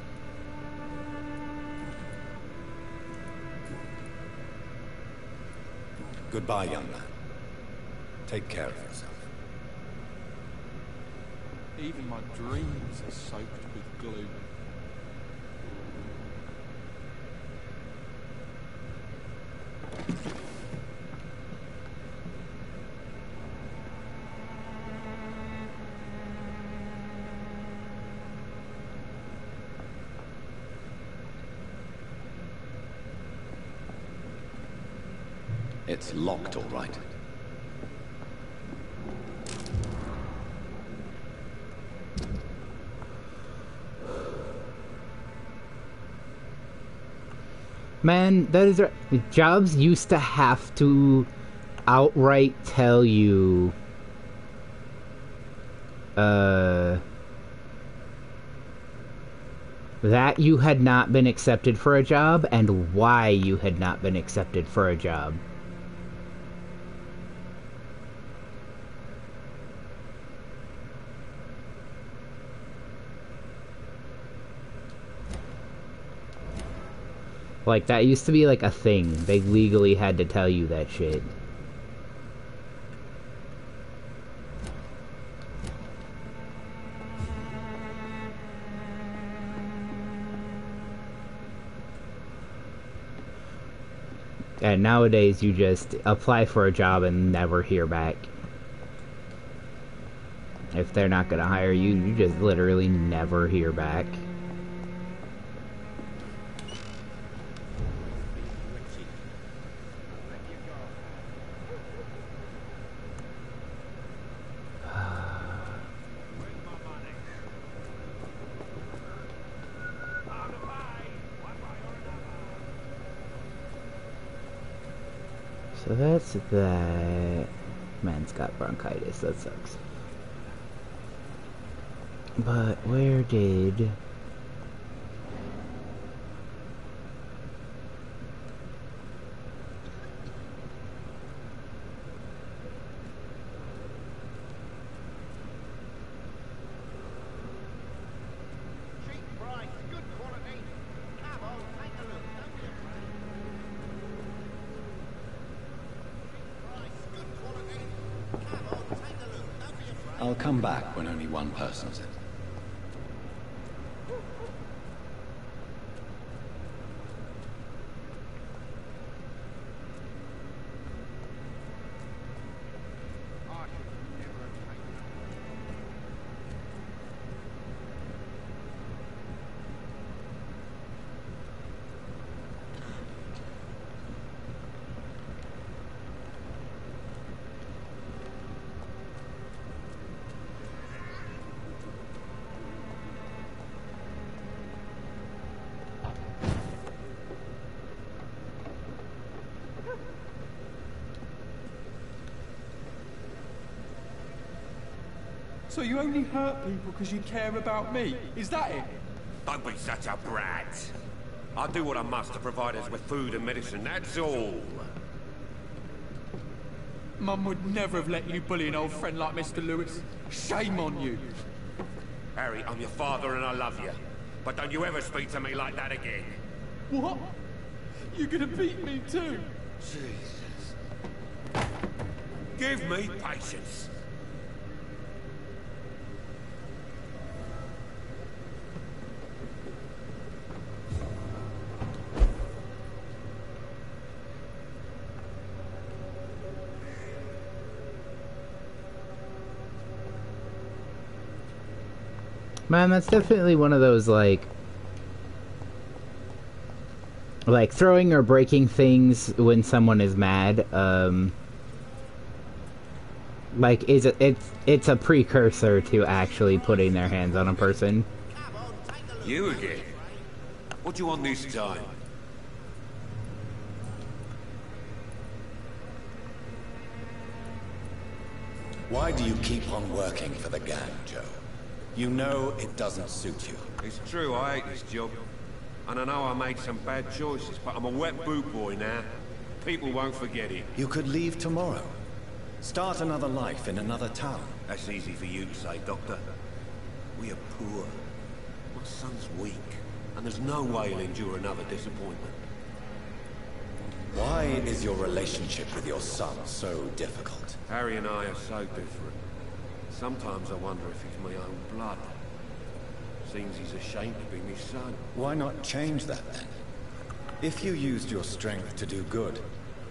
Goodbye, young man. Take care of yourself. Even my dreams are soaked with glue. It's locked, all right. Man, that is right. Jobs used to have to outright tell you that you had not been accepted for a job and why you had not been accepted for a job. Like, that used to be like a thing. They legally had to tell you that shit. And nowadays, you just apply for a job and never hear back. If they're not gonna hire you, you just literally never hear back. So that's that. Man's got bronchitis, that sucks. But where did... I'll come back when only one person's in. So you only hurt people because you care about me? Is that it? Don't be such a brat. I do what I must to provide us with food and medicine, that's all. Mum would never have let you bully an old friend like Mr. Lewis. Shame on you. Harry, I'm your father and I love you. But don't you ever speak to me like that again. What? You're gonna beat me too? Jesus. Give me patience. Man, that's definitely one of those, like throwing or breaking things when someone is mad, like, it's a precursor to actually putting their hands on a person. You again? What do you want this time? Why do you keep on working for the gang, Joe? You know it doesn't suit you. It's true, I hate this job. And I know I made some bad choices, but I'm a wet boot boy now. People won't forget it. You could leave tomorrow. Start another life in another town. That's easy for you to say, Doctor. We are poor. My son's weak, and there's no way he'll endure another disappointment. Why is your relationship with your son so difficult? Harry and I are so different. Sometimes I wonder if he's my own blood. Seems he's ashamed to be my son. Why not change that then? If you used your strength to do good,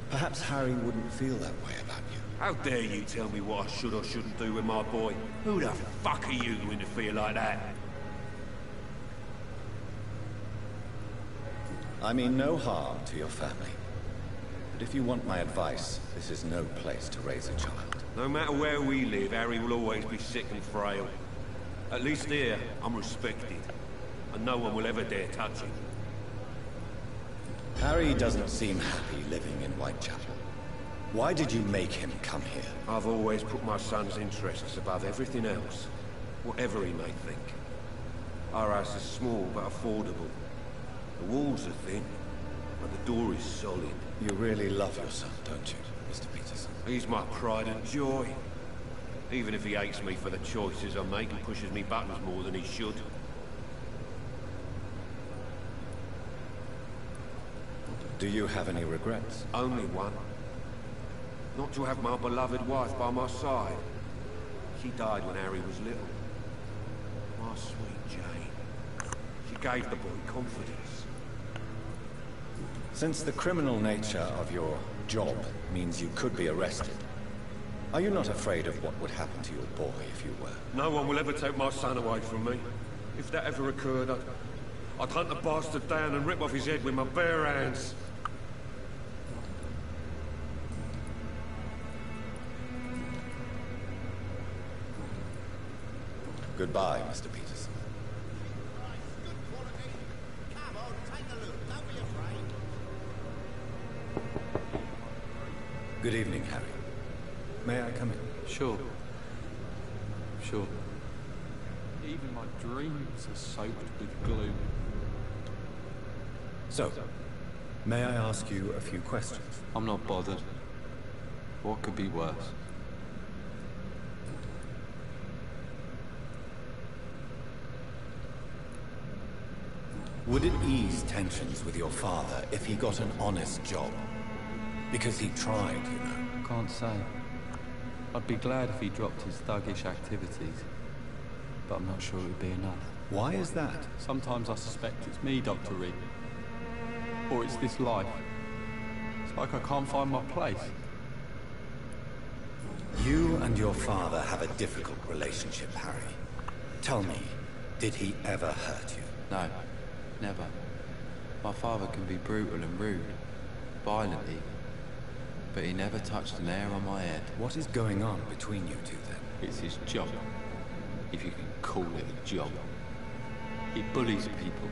perhaps Harry wouldn't feel that way about you. How dare you tell me what I should or shouldn't do with my boy? Who the fuck are you to interfere like that? I mean no harm to your family. But if you want my advice, this is no place to raise a child. No matter where we live, Harry will always be sick and frail. At least here, I'm respected. And no one will ever dare touch him. Harry doesn't seem happy living in Whitechapel. Why did you make him come here? I've always put my son's interests above everything else, whatever he may think. Our house is small but affordable. The walls are thin, but the door is solid. You really love your son, don't you, Mr. Peterson? He's my pride and joy. Even if he hates me for the choices I make and pushes me buttons more than he should. Do you have any regrets? Only one. Not to have my beloved wife by my side. She died when Harry was little. My sweet Jane. She gave the boy confidence. Since the criminal nature of your job means you could be arrested, are you not afraid of what would happen to your boy if you were? No one will ever take my son away from me. If that ever occurred, I'd hunt the bastard down and rip off his head with my bare hands. Goodbye, Mr. Peterson. Good evening, Harry. May I come in? Sure. Sure. Even my dreams are soaked with gloom. So, may I ask you a few questions? I'm not bothered. What could be worse? Would it ease tensions with your father if he got an honest job? Because he tried, you know. Can't say. I'd be glad if he dropped his thuggish activities, but I'm not sure it would be enough. Why is that? Sometimes I suspect it's me, Dr. Reed. Or it's this life. It's like I can't find my place. You and your father have a difficult relationship, Harry. Tell me, did he ever hurt you? No, never. My father can be brutal and rude, violently, but he never touched an hair on my head. What is going on between you two, then? It's his job, if you can call it a job. He bullies people.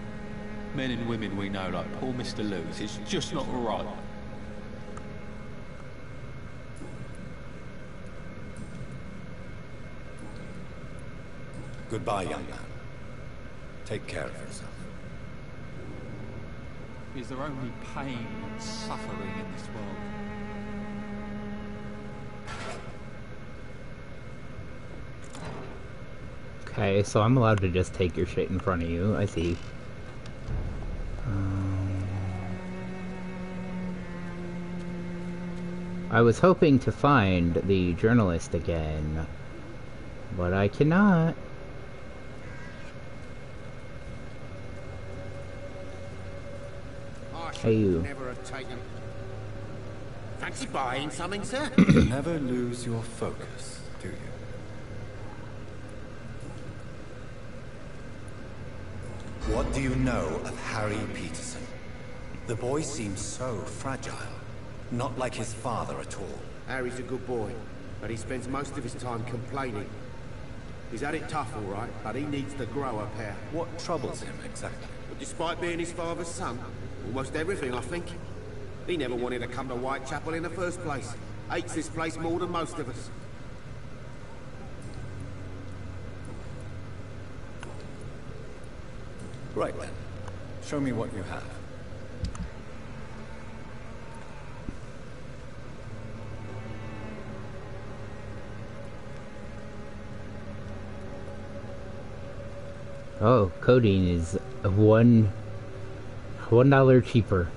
Men and women we know, like poor Mr. Lewis. It's just not right. Goodbye, young man. Take care of yourself. Is there only pain and suffering in this world? Okay, so I'm allowed to just take your shit in front of you. I see. I was hoping to find the journalist again, but I cannot. Hey, you. Never have taken. Fancy buying something, sir? You never lose your focus, do you? What do you know of Harry Peterson? The boy seems so fragile. Not like his father at all. Harry's a good boy, but he spends most of his time complaining. He's had it tough, all right, but he needs to grow a pair. What troubles him, exactly? But despite being his father's son, almost everything, I think. He never wanted to come to Whitechapel in the first place. Hates this place more than most of us. Right then. Show me what you have. Oh, codeine is $1 cheaper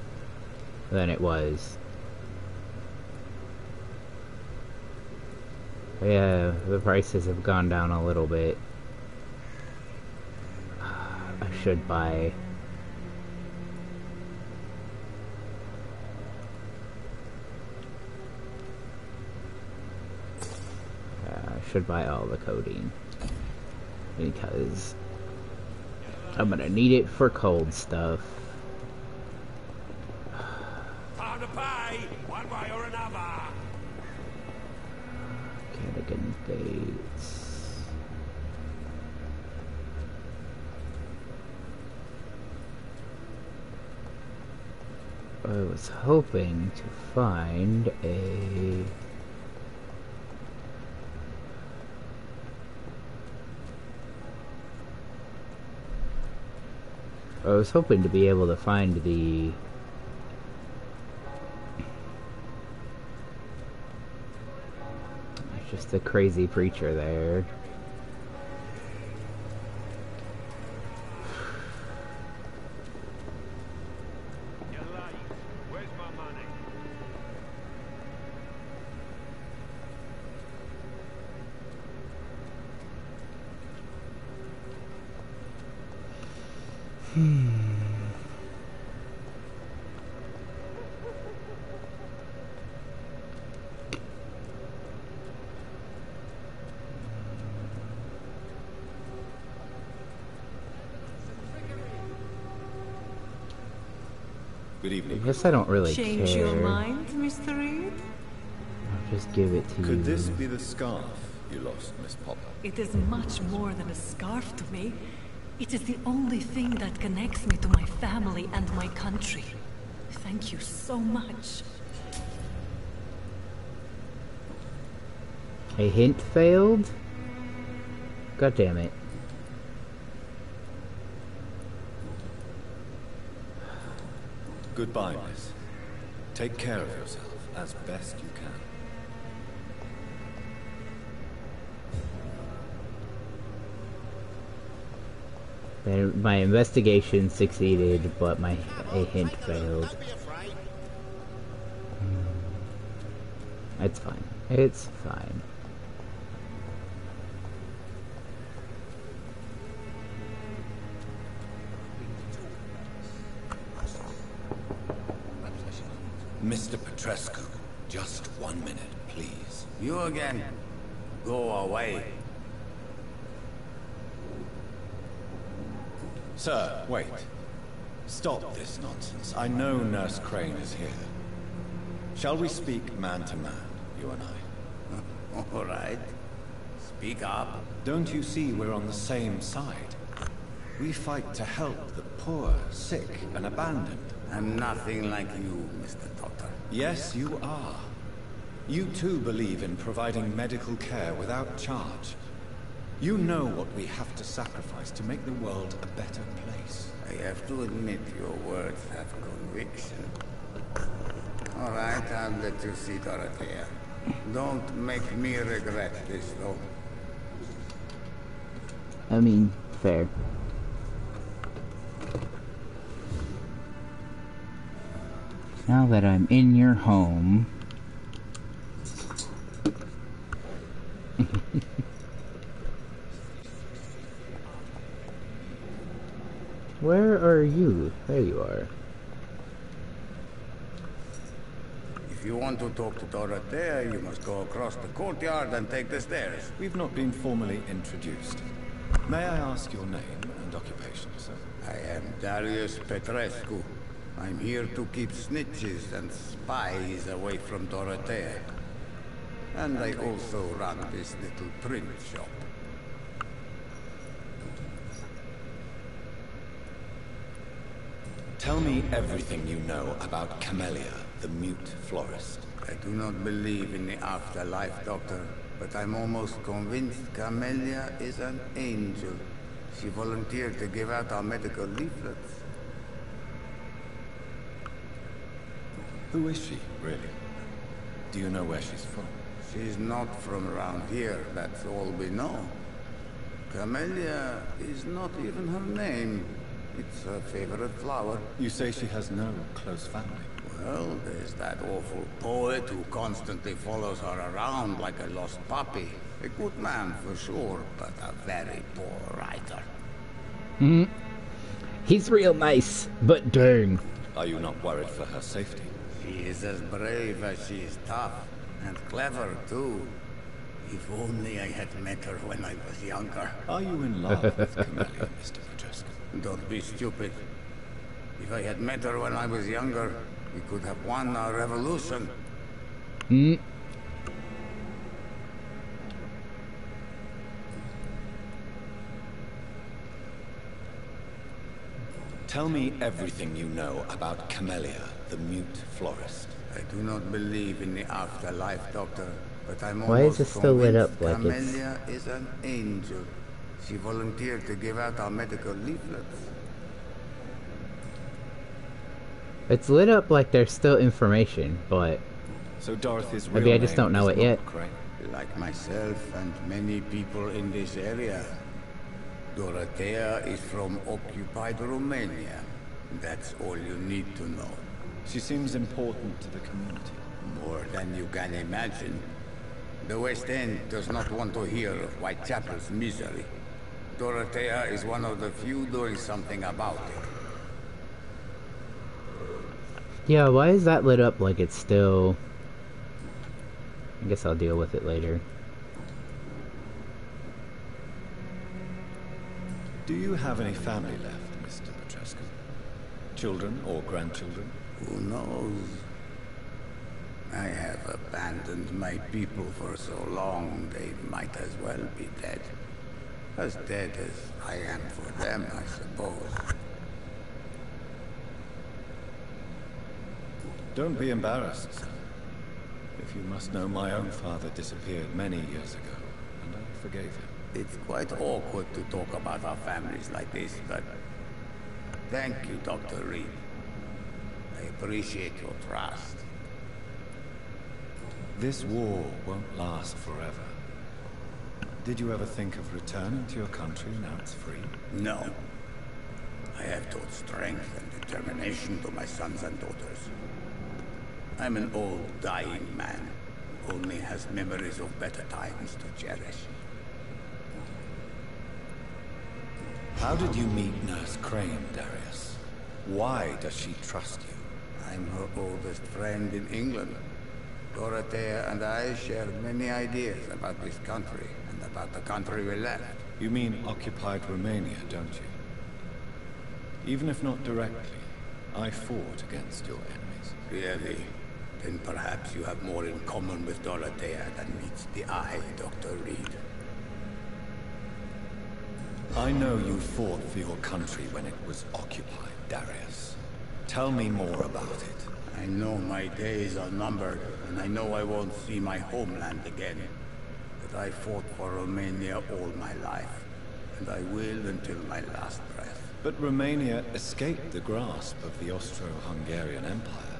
than it was. Yeah, the prices have gone down a little bit. I should buy... I should buy all the codeine. Because I'm gonna need it for cold stuff. Time to pay! One fates. I was hoping to find a... I was hoping to be able to find the... Just the crazy preacher there. Good evening. I guess I don't really Change care. your mind, Mr. Reed? I'll just give it to you. Could this be the scarf you lost, Miss Popper? It is much more than a scarf to me. It is the only thing that connects me to my family and my country. Thank you so much. A hint failed? God damn it. Goodbye, miss. Take care of yourself as best you can. My investigation succeeded, but a hint failed. It's fine. It's fine. Mr. Petrescu, just 1 minute, please. You again? Go away. Sir, wait. Stop this nonsense. I know Nurse Crane is here. Shall we speak man to man, you and I? All right. Speak up. Don't you see we're on the same side? We fight to help the poor, sick, and abandoned. I'm nothing like you, Mr. Doctor. Yes, you are. You too believe in providing medical care without charge. You know what we have to sacrifice to make the world a better place. I have to admit your words have conviction. All right, I'll let you see Dorothea. Don't make me regret this, though. I mean, fair. Now that I'm in your home... Where are you? There you are. If you want to talk to Dorothea, you must go across the courtyard and take the stairs. We've not been formally introduced. May I ask your name and occupation, sir? I am Darius Petrescu. I'm here to keep snitches and spies away from Dorothea. And I also run this little print shop. Tell me everything you know about Camellia, the mute florist. I do not believe in the afterlife, Doctor, but I'm almost convinced Camellia is an angel. She volunteered to give out our medical leaflets. Who is she, really? Do you know where she's from? She's not from around here, that's all we know. Camellia is not even her name. It's her favorite flower. You say she has no close family? Well, there's that awful poet who constantly follows her around like a lost puppy. A good man for sure, but a very poor writer. Hmm. He's real nice, but dang. Are you not worried for her safety? She is as brave as she is tough, and clever too. If only I had met her when I was younger. Are you in love with Camellia, Mr. Petrescu? Don't be stupid. If I had met her when I was younger, we could have won our revolution. Hmm. Tell me everything you know about Camellia, the mute florist. I do not believe in the afterlife, Doctor, but I'm Why is it still lit up like it's... Camellia is an angel. She volunteered to give out our medical leaflets. It's lit up like there's still information, but... So Dorothy's real maybe I just don't know it yet. Like myself and many people in this area, Dorothea is from occupied Romania. That's all you need to know. She seems important to the community. More than you can imagine. The West End does not want to hear of Whitechapel's misery. Dorothea is one of the few doing something about it. Yeah, why is that lit up like it's still... I guess I'll deal with it later. Do you have any family left, Mr. Petrescu? Children or grandchildren? Who knows? I have abandoned my people for so long, they might as well be dead. As dead as I am for them, I suppose. Don't be embarrassed, sir. If you must know, my own father disappeared many years ago, and I forgave him. It's quite awkward to talk about our families like this, but... Thank you, Dr. Reed. I appreciate your trust. This war won't last forever. Did you ever think of returning to your country now it's free? No. I have taught strength and determination to my sons and daughters. I'm an old, dying man, who only has memories of better times to cherish. How did you meet Nurse Crane, Darius? Why does she trust you? I'm her oldest friend in England. Dorothea and I share many ideas about this country, and about the country we left. You mean occupied Romania, don't you? Even if not directly, I fought against your enemies. Really? Then perhaps you have more in common with Dorothea than meets the eye, Dr. Reed. I know you fought for your country when it was occupied, Darius. Tell me more about it. I know my days are numbered, and I know I won't see my homeland again. But I fought for Romania all my life, and I will until my last breath. But Romania escaped the grasp of the Austro-Hungarian Empire.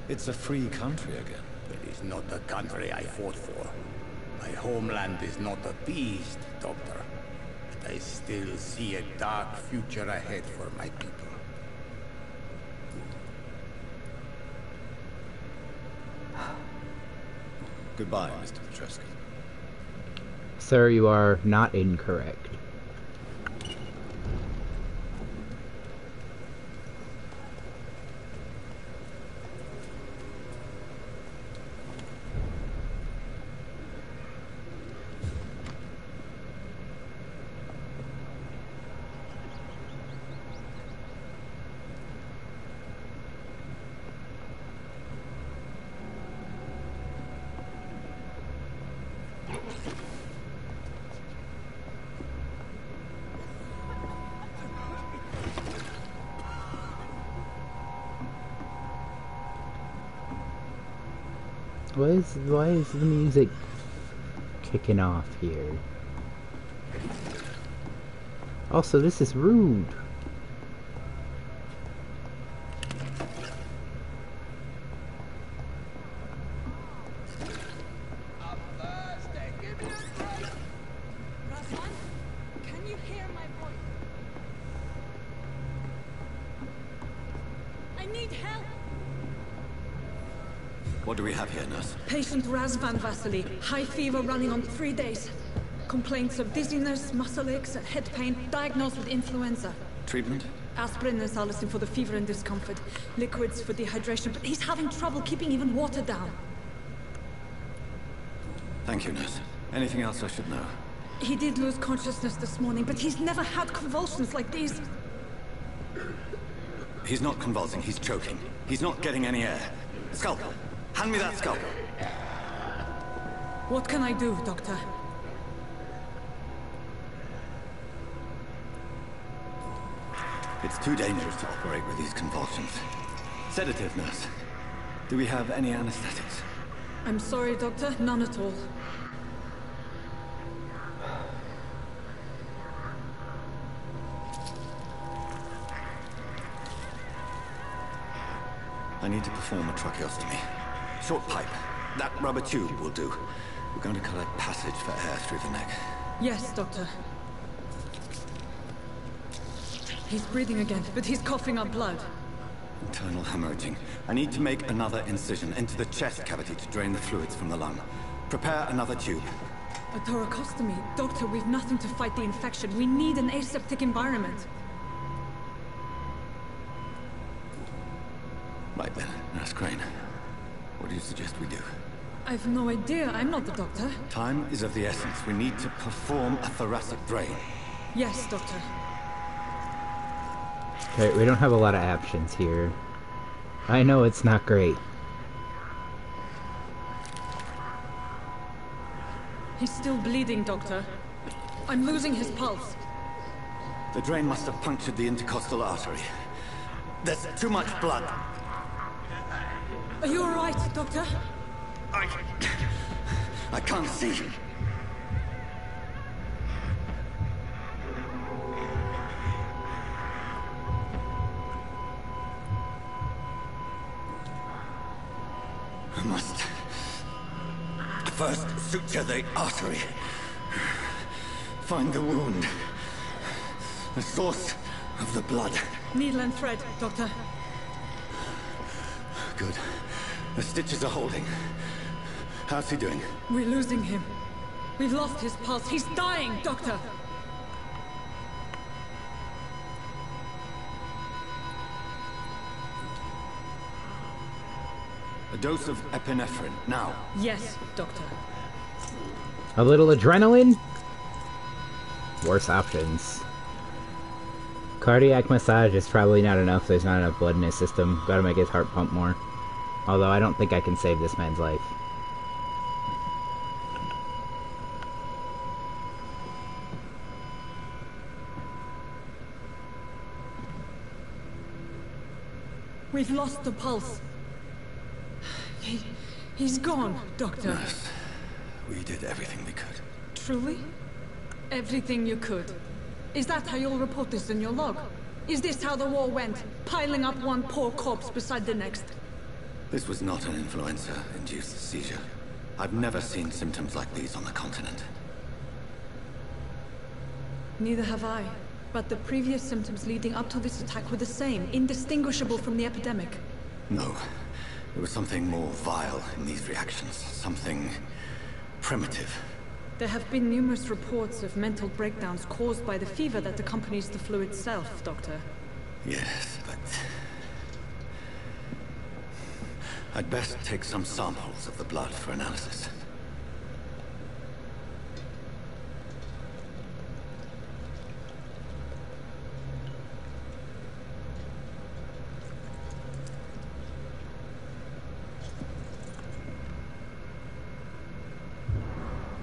It's a free country again. It is not the country I fought for. My homeland is not appeased, Doctor. But I still see a dark future ahead for my people. Goodbye, Mr. Petrescu. Sir, you are not incorrect. Why is the music kicking off here? Also, this is rude. What do we have here, nurse? Patient Razvan Vasily. High fever running on 3 days. Complaints of dizziness, muscle aches, head pain, diagnosed with influenza. Treatment? Aspirin and salicin for the fever and discomfort. Liquids for dehydration, but he's having trouble keeping even water down. Thank you, nurse. Anything else I should know? He did lose consciousness this morning, but he's never had convulsions like these. He's not convulsing, he's choking. He's not getting any air. Scalpel! Hand me that scalpel! What can I do, Doctor? It's too dangerous to operate with these convulsions. Sedative, nurse. Do we have any anesthetics? I'm sorry, Doctor. None at all. I need to perform a tracheostomy. Short pipe. That rubber tube will do. We're going to cut a passage for air through the neck. Yes, Doctor. He's breathing again, but he's coughing up blood. Internal hemorrhaging. I need to make another incision into the chest cavity to drain the fluids from the lung. Prepare another tube. A thoracostomy? Doctor, we've nothing to fight the infection. We need an aseptic environment. Right then, Nurse Crane. What do you suggest we do? I've no idea. I'm not the doctor. Time is of the essence. We need to perform a thoracic drain. Yes, Doctor. Okay, we don't have a lot of options here. I know it's not great. He's still bleeding, Doctor. I'm losing his pulse. The drain must have punctured the intercostal artery. There's too much blood. Are you all right, Doctor? I can't see. I must first suture the artery. Find the wound. The source of the blood. Needle and thread, Doctor. Good. The stitches are holding. How's he doing? We're losing him. We've lost his pulse. He's dying, Doctor! A dose of epinephrine, now. Yes, Doctor. A little adrenaline? Worse options. Cardiac massage is probably not enough. There's not enough blood in his system. Gotta make his heart pump more. Although I don't think I can save this man's life. We've lost the pulse. He's gone, Doctor. Nurse, we did everything we could. Truly? Everything you could? Is that how you'll report this in your log? Is this how the war went? Piling up one poor corpse beside the next? This was not an influenza-induced seizure. I've never seen symptoms like these on the continent. Neither have I. But the previous symptoms leading up to this attack were the same, indistinguishable from the epidemic. No. There was something more vile in these reactions. Something primitive. There have been numerous reports of mental breakdowns caused by the fever that accompanies the flu itself, Doctor. Yes, but... I'd best take some samples of the blood for analysis.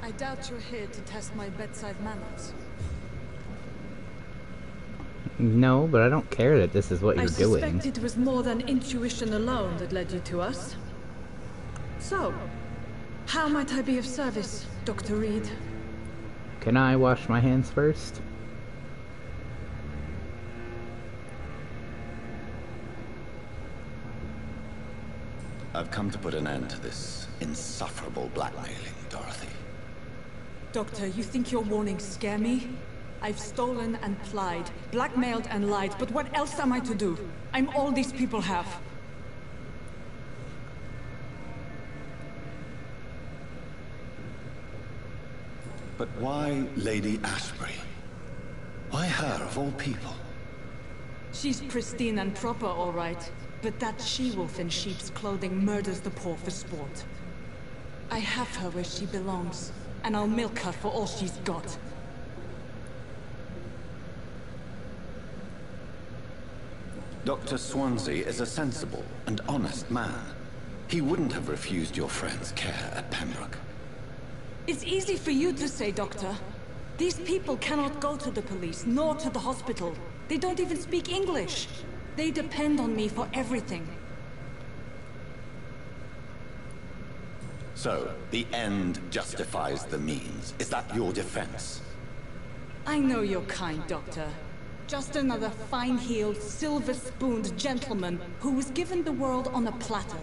I doubt you're here to test my bedside manners. No, but I don't care that this is what you're doing. I suspect it was more than intuition alone that led you to us. So, how might I be of service, Dr. Reed? Can I wash my hands first? I've come to put an end to this insufferable blackmailing, Dorothy. Doctor, you think your warnings scare me? I've stolen and plied, blackmailed and lied, but what else am I to do? I'm all these people have. But why Lady Ashbury? Why her, of all people? She's pristine and proper, all right. But that she-wolf in sheep's clothing murders the poor for sport. I have her where she belongs, and I'll milk her for all she's got. Dr. Swansea is a sensible and honest man. He wouldn't have refused your friend's care at Pembroke. It's easy for you to say, Doctor. These people cannot go to the police, nor to the hospital. They don't even speak English. They depend on me for everything. So, the end justifies the means. Is that your defense? I know you're kind, Doctor. Just another fine-heeled, silver-spooned gentleman who was given the world on a platter.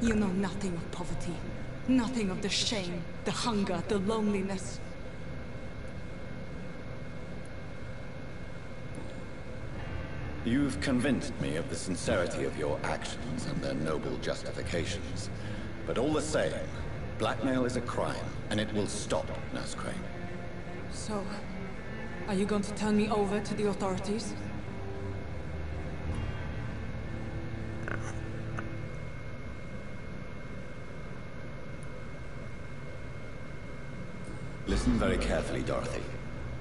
You know nothing of poverty. Nothing of the shame, the hunger, the loneliness. You've convinced me of the sincerity of your actions and their noble justifications. But all the same, blackmail is a crime, and it will stop, Nurse Crane. So, are you going to turn me over to the authorities? Listen very carefully, Dorothy.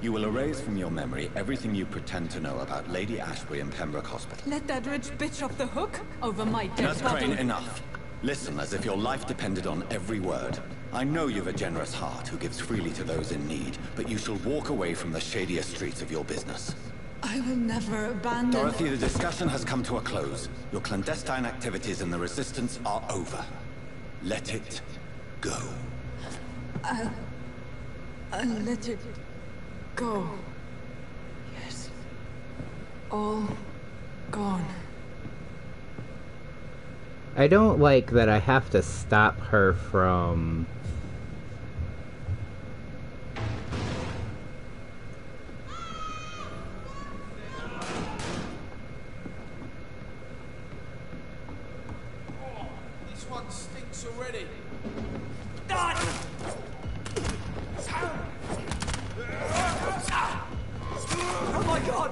You will erase from your memory everything you pretend to know about Lady Ashbury and Pembroke Hospital. Let that rich bitch off the hook over my dead Nurse body. Crane, enough. Listen as if your life depended on every word. I know you've a generous heart who gives freely to those in need, but you shall walk away from the shadier streets of your business. I will never abandon... Dorothy, the discussion has come to a close. Your clandestine activities in the Resistance are over. Let it go. I'll let it go. Yes. All gone. I don't like that I have to stop her from... This one stinks already. Oh my god!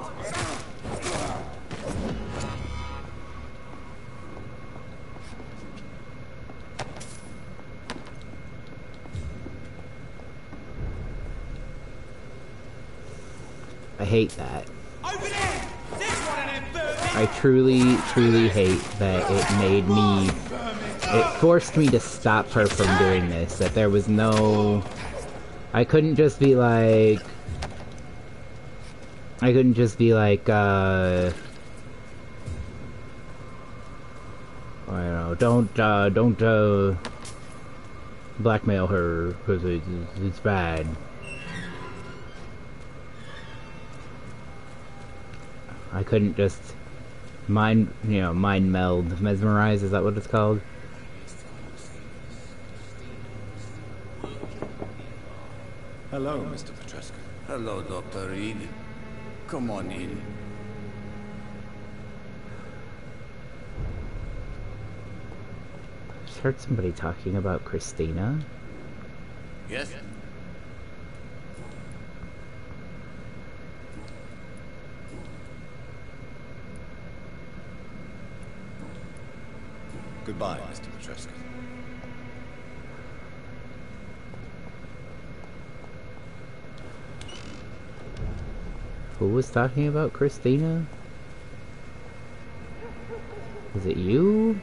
I hate that. Over there! This one and then I truly, truly hate that it made me... It forced me to stop her from doing this. That there was no... I couldn't just be like... I couldn't just be like, I don't know, don't blackmail her, because it's bad. I couldn't just mind meld, mesmerize, is that what it's called? Hello, Mr. Petrescu. Hello, Dr. Reed. Come on in. I just heard somebody talking about Christina. Yes? Goodbye, Mr. Petrescu. Who was talking about Christina? Is it you?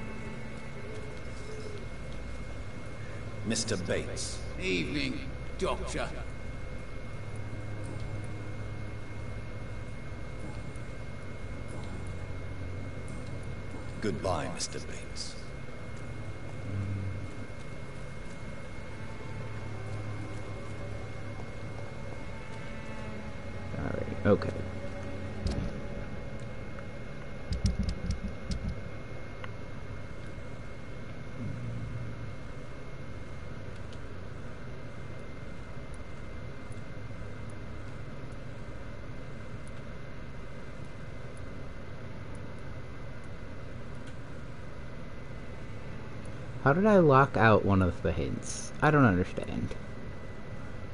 Mr. Bates. Evening, Doctor. Goodbye, Mr. Bates. Alright, okay. How did I lock out one of the hints? I don't understand.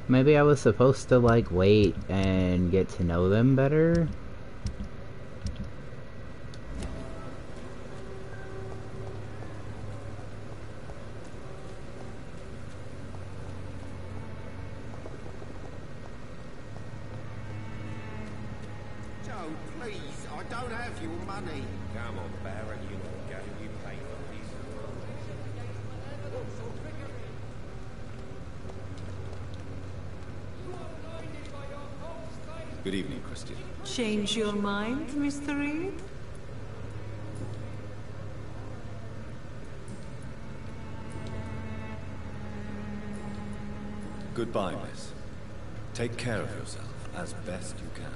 Maybe I was supposed to, like, wait and get to know them better? Joe, please, I don't have your money. Come on, Baron, you know, go. You pay for this. Good evening, Christian. Change your mind, Mr. Reed? Goodbye, miss. Take care of yourself as best you can.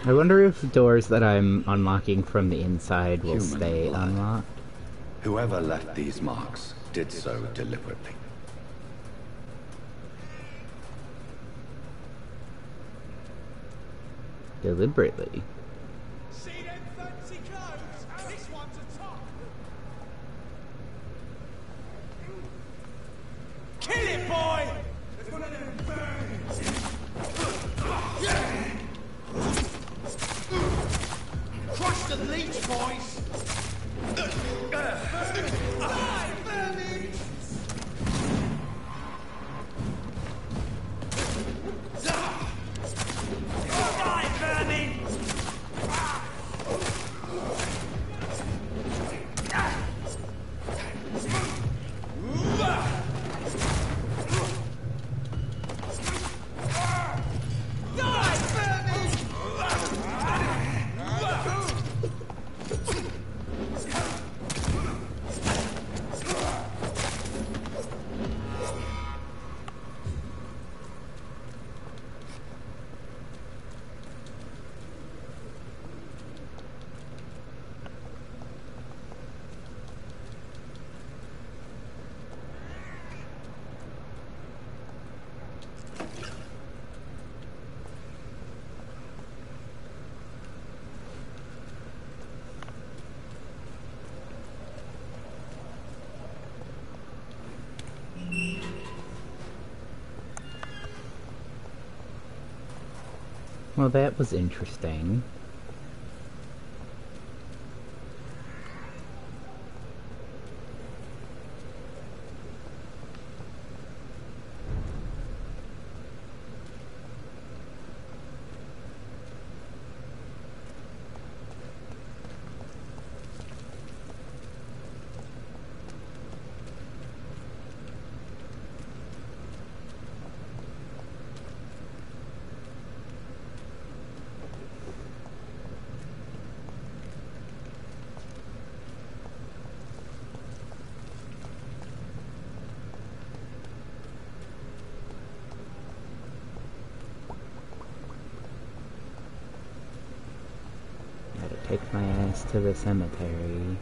I wonder if doors that I'm unlocking from the inside will stay unlocked. Whoever left these marks did so deliberately. Deliberately? See them fancy clothes? This one's a top. Kill it, boy! There's one of them birds. Crush the leech, boys! Die, vermin! Die, vermin! Well, that was interesting. Take my ass to the cemetery.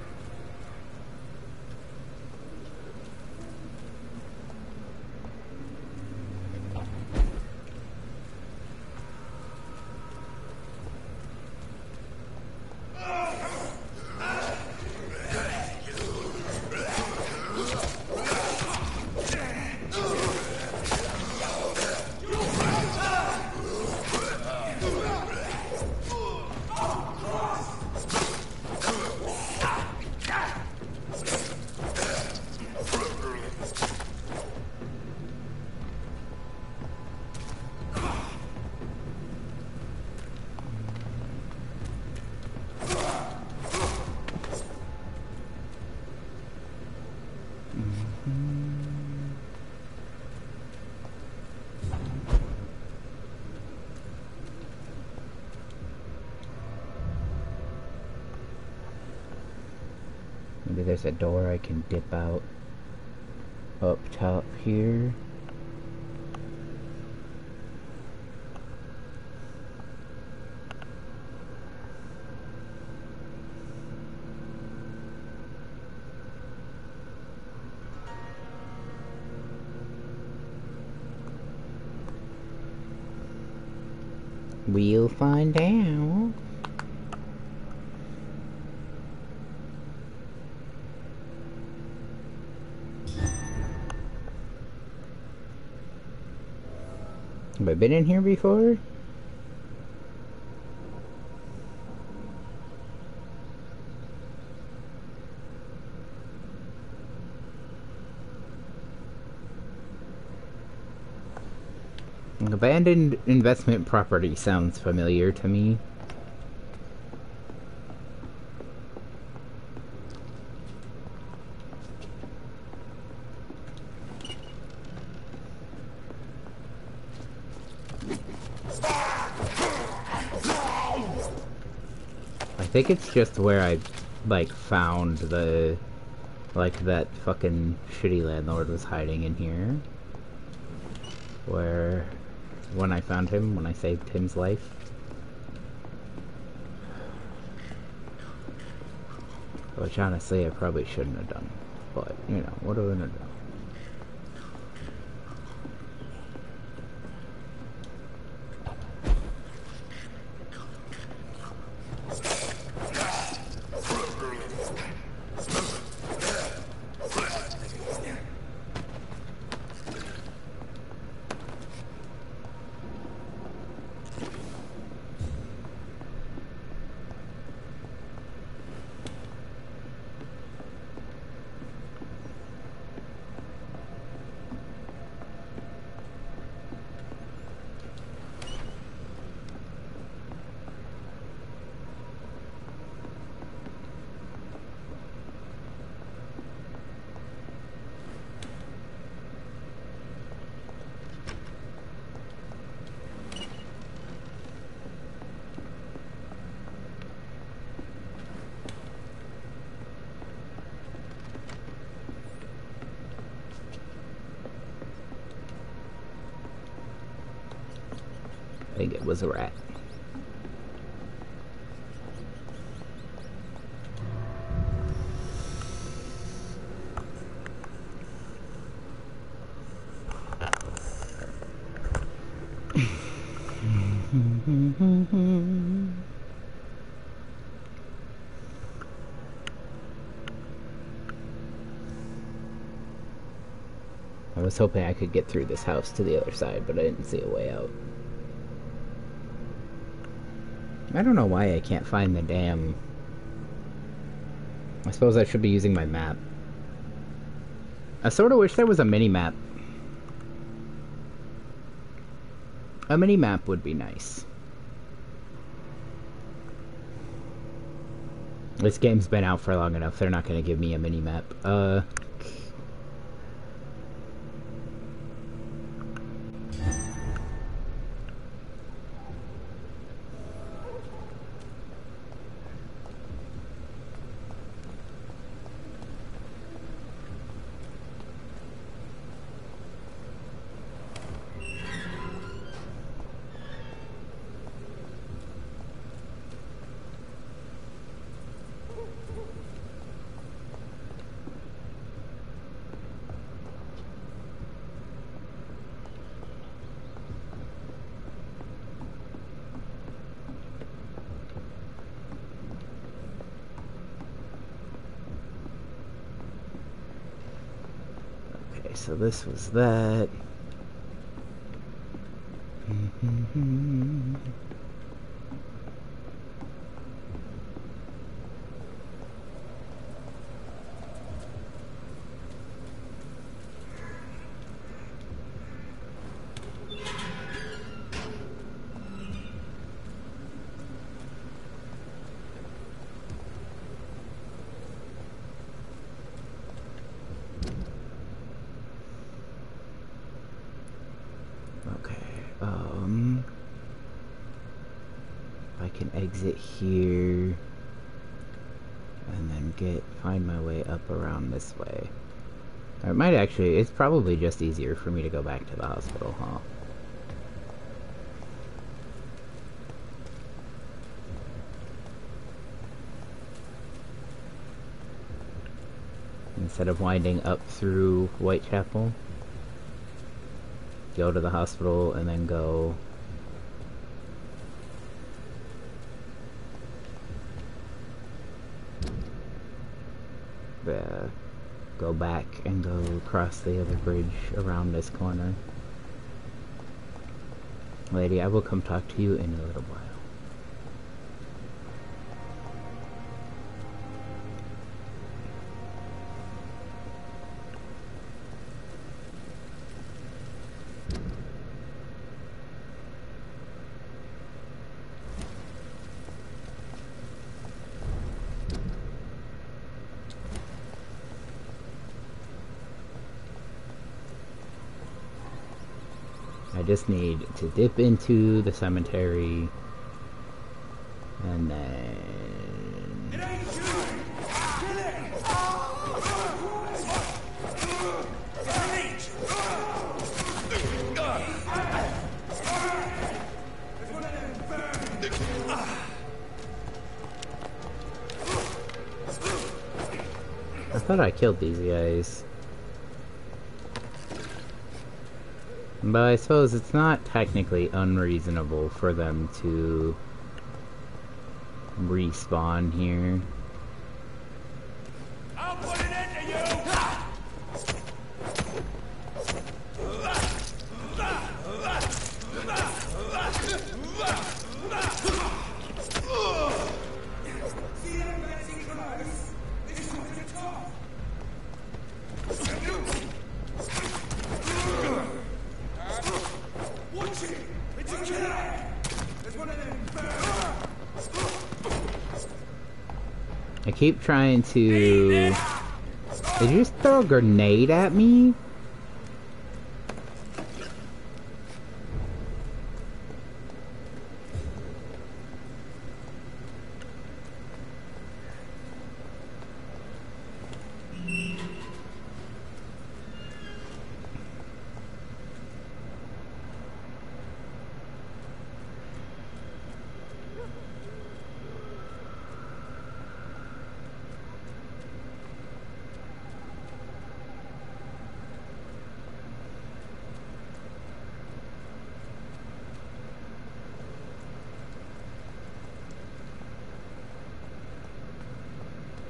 Maybe there's a door I can dip out up top here. We'll find out. Have I been in here before? Abandoned investment property sounds familiar to me. I think it's just where I, like, found the, like, that fucking shitty landlord was hiding in here. Where, when I found him, when I saved Tim's life. Which, honestly, I probably shouldn't have done. But, you know, what are we gonna do? I think it was a rat. I was hoping I could get through this house to the other side, but I didn't see a way out. I don't know why I can't find the damn... I suppose I should be using my map. I sort of wish there was a mini-map. A mini-map would be nice. This game's been out for long enough, they're not going to give me a mini-map. So this was that. I can exit here and then find my way up around this way. Or it might actually, it's probably just easier for me to go back to the hospital, huh? Instead of winding up through Whitechapel, go to the hospital and then go back and go across the other bridge around this corner. Lady, I will come talk to you in a little while. I just need to dip into the cemetery and then... I thought I killed these guys. But I suppose it's not technically unreasonable for them to respawn here. I'll put an end to you! See that fancy clothes? It's not at all. Watch it! It's a killer! There's one of them. I keep trying to... Did you just throw a grenade at me?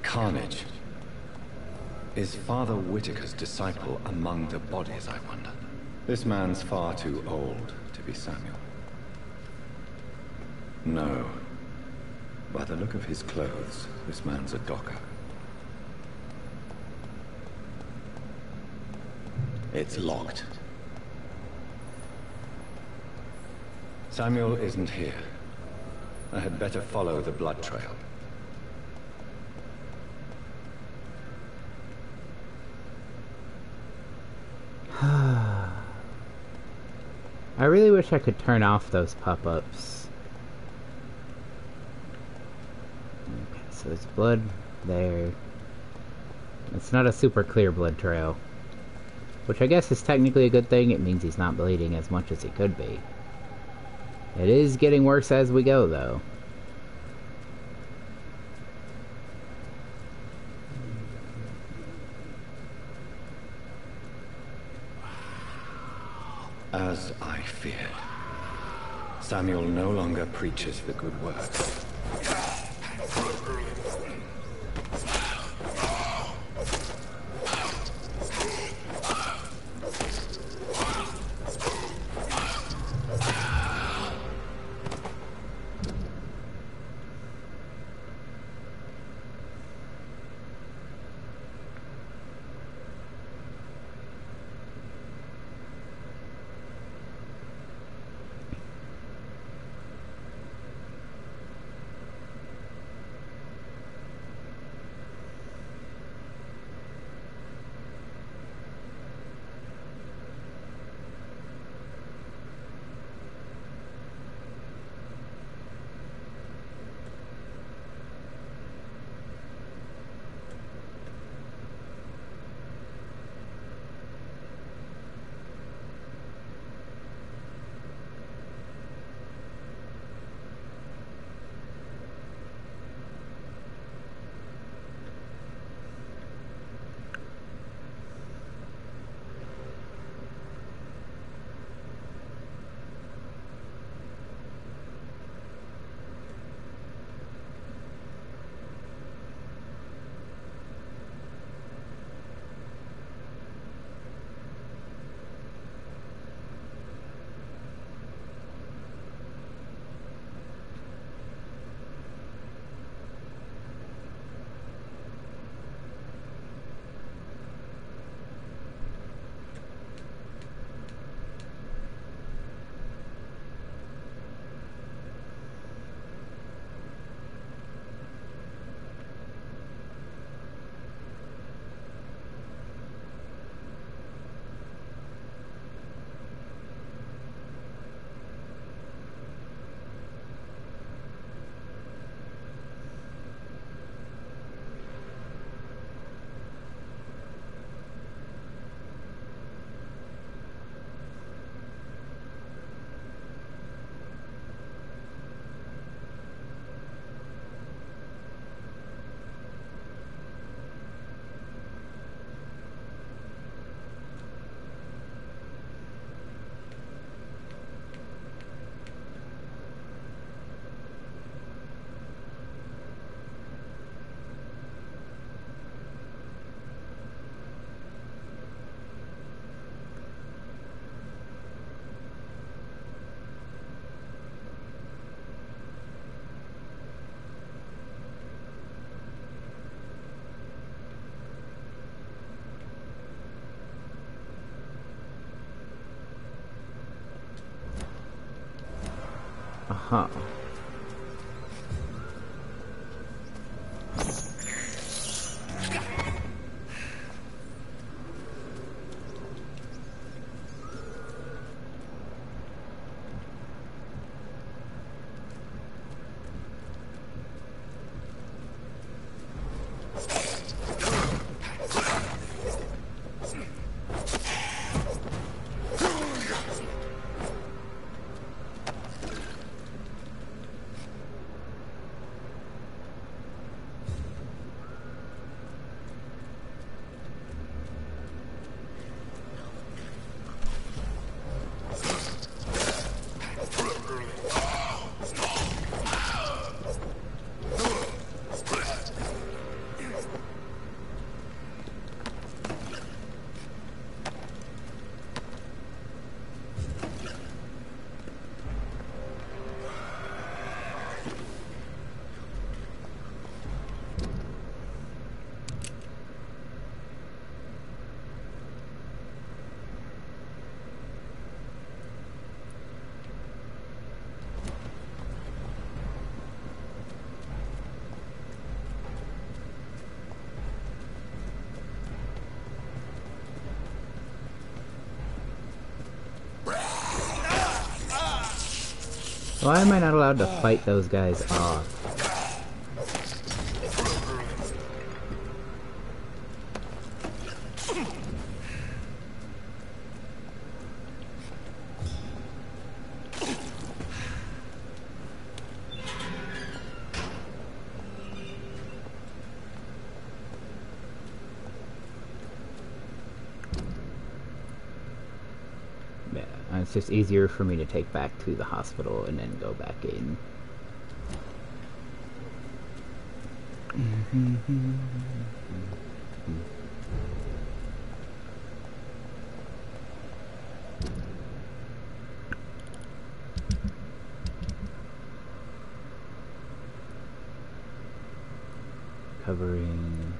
Carnage. Is Father Whitaker's disciple among the bodies, I wonder? This man's far too old to be Samuel. No. By the look of his clothes, this man's a docker. It's locked. Samuel isn't here. I had better follow the blood trail. I really wish I could turn off those pop-ups. Okay, so there's blood there. It's not a super clear blood trail. Which I guess is technically a good thing. It means he's not bleeding as much as he could be. It is getting worse as we go, though. As I feared, Samuel no longer preaches the good word. Huh. Why am I not allowed to fight those guys off? It's just easier for me to take back to the hospital and then go back in. Covering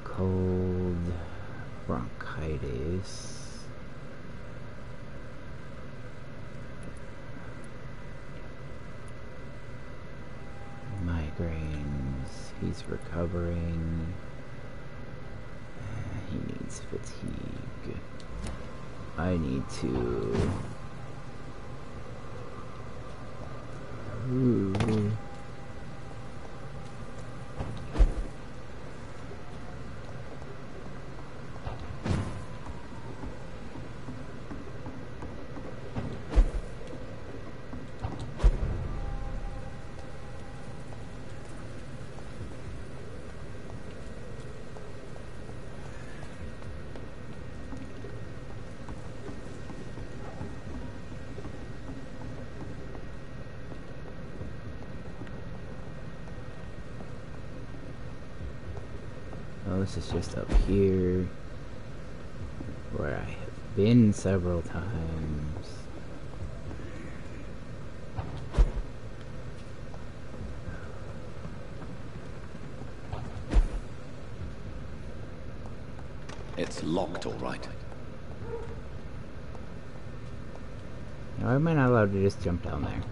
cold bronchitis, migraines, he's recovering, he needs fatigue, I need to... Ooh. Oh, this is just up here, where I have been several times. It's locked, all right. Why am I not allowed to just jump down there?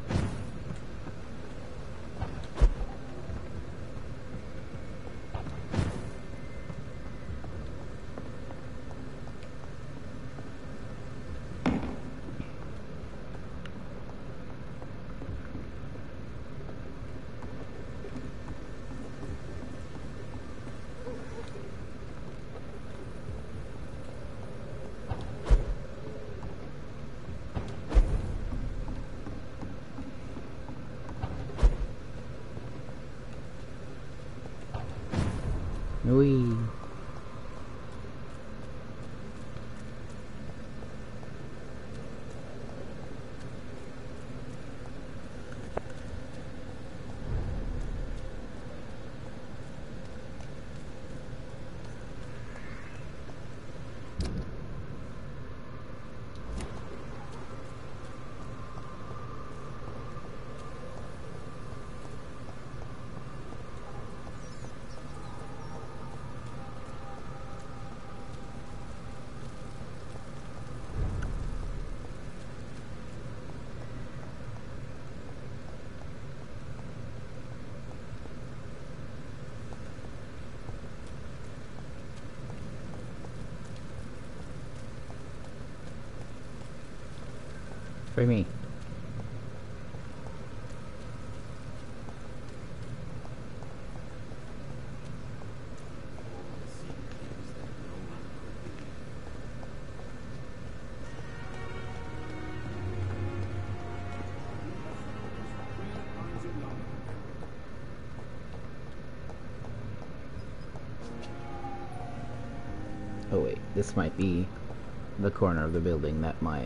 Whee. For me. Oh wait, this might be the corner of the building that my,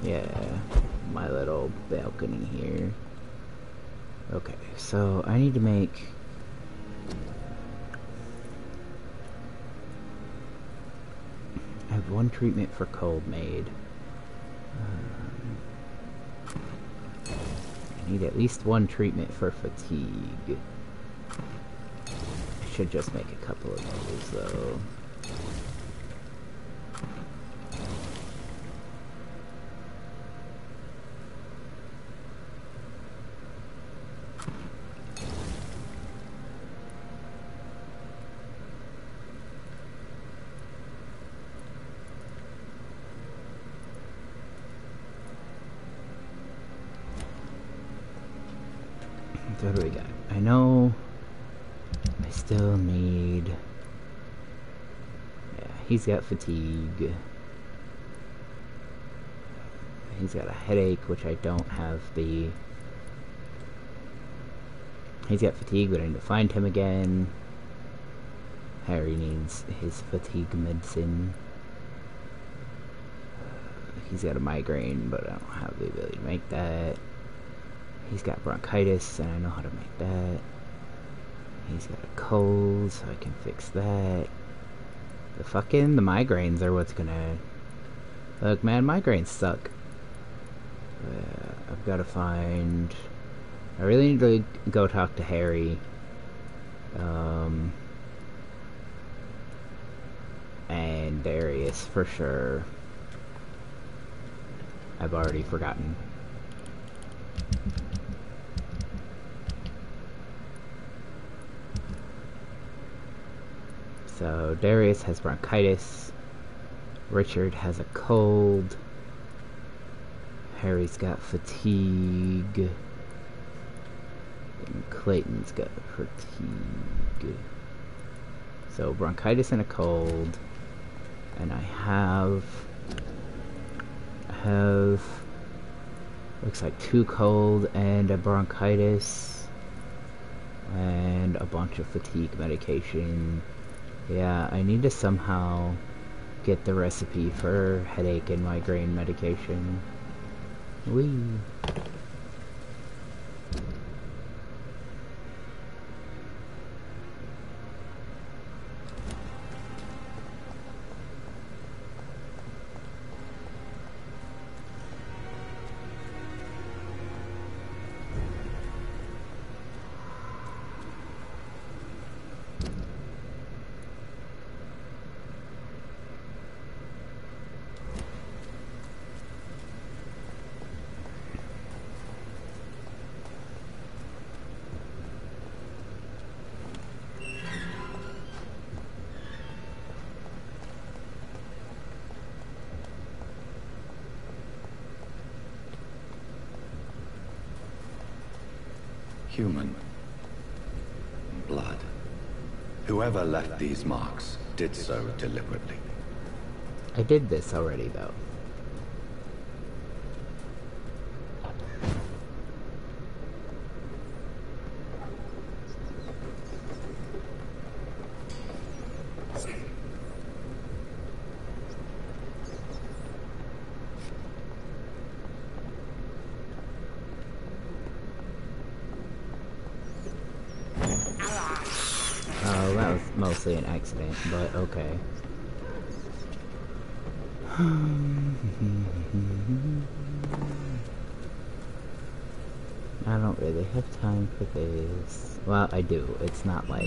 yeah, my little balcony here. Okay, so I need to make... I have one treatment for cold made. I need at least one treatment for fatigue. I should just make a couple of those, though. So what do we got? I know I still need... Yeah, he's got fatigue. He's got a headache, which I don't have the... He's got fatigue, but I need to find him again. Harry needs his fatigue medicine. He's got a migraine, but I don't have the ability to make that. He's got bronchitis, and I know how to make that. He's got a cold, so I can fix that. The migraines are what's gonna... Look, man, migraines suck. I've got to find... I really need to go talk to Harry. And Darius, for sure. I've already forgotten. So, Darius has bronchitis. Richard has a cold. Harry's got fatigue. And Clayton's got fatigue. So, bronchitis and a cold. And I have... looks like 2 cold and a bronchitis. And a bunch of fatigue medication. Yeah, I need to somehow get the recipe for headache and migraine medication. Whee! Human. Blood. Whoever left these marks did so deliberately. I did this already, though. Oh, that was mostly an accident, but okay. I don't really have time for this. Well, I do. It's not like...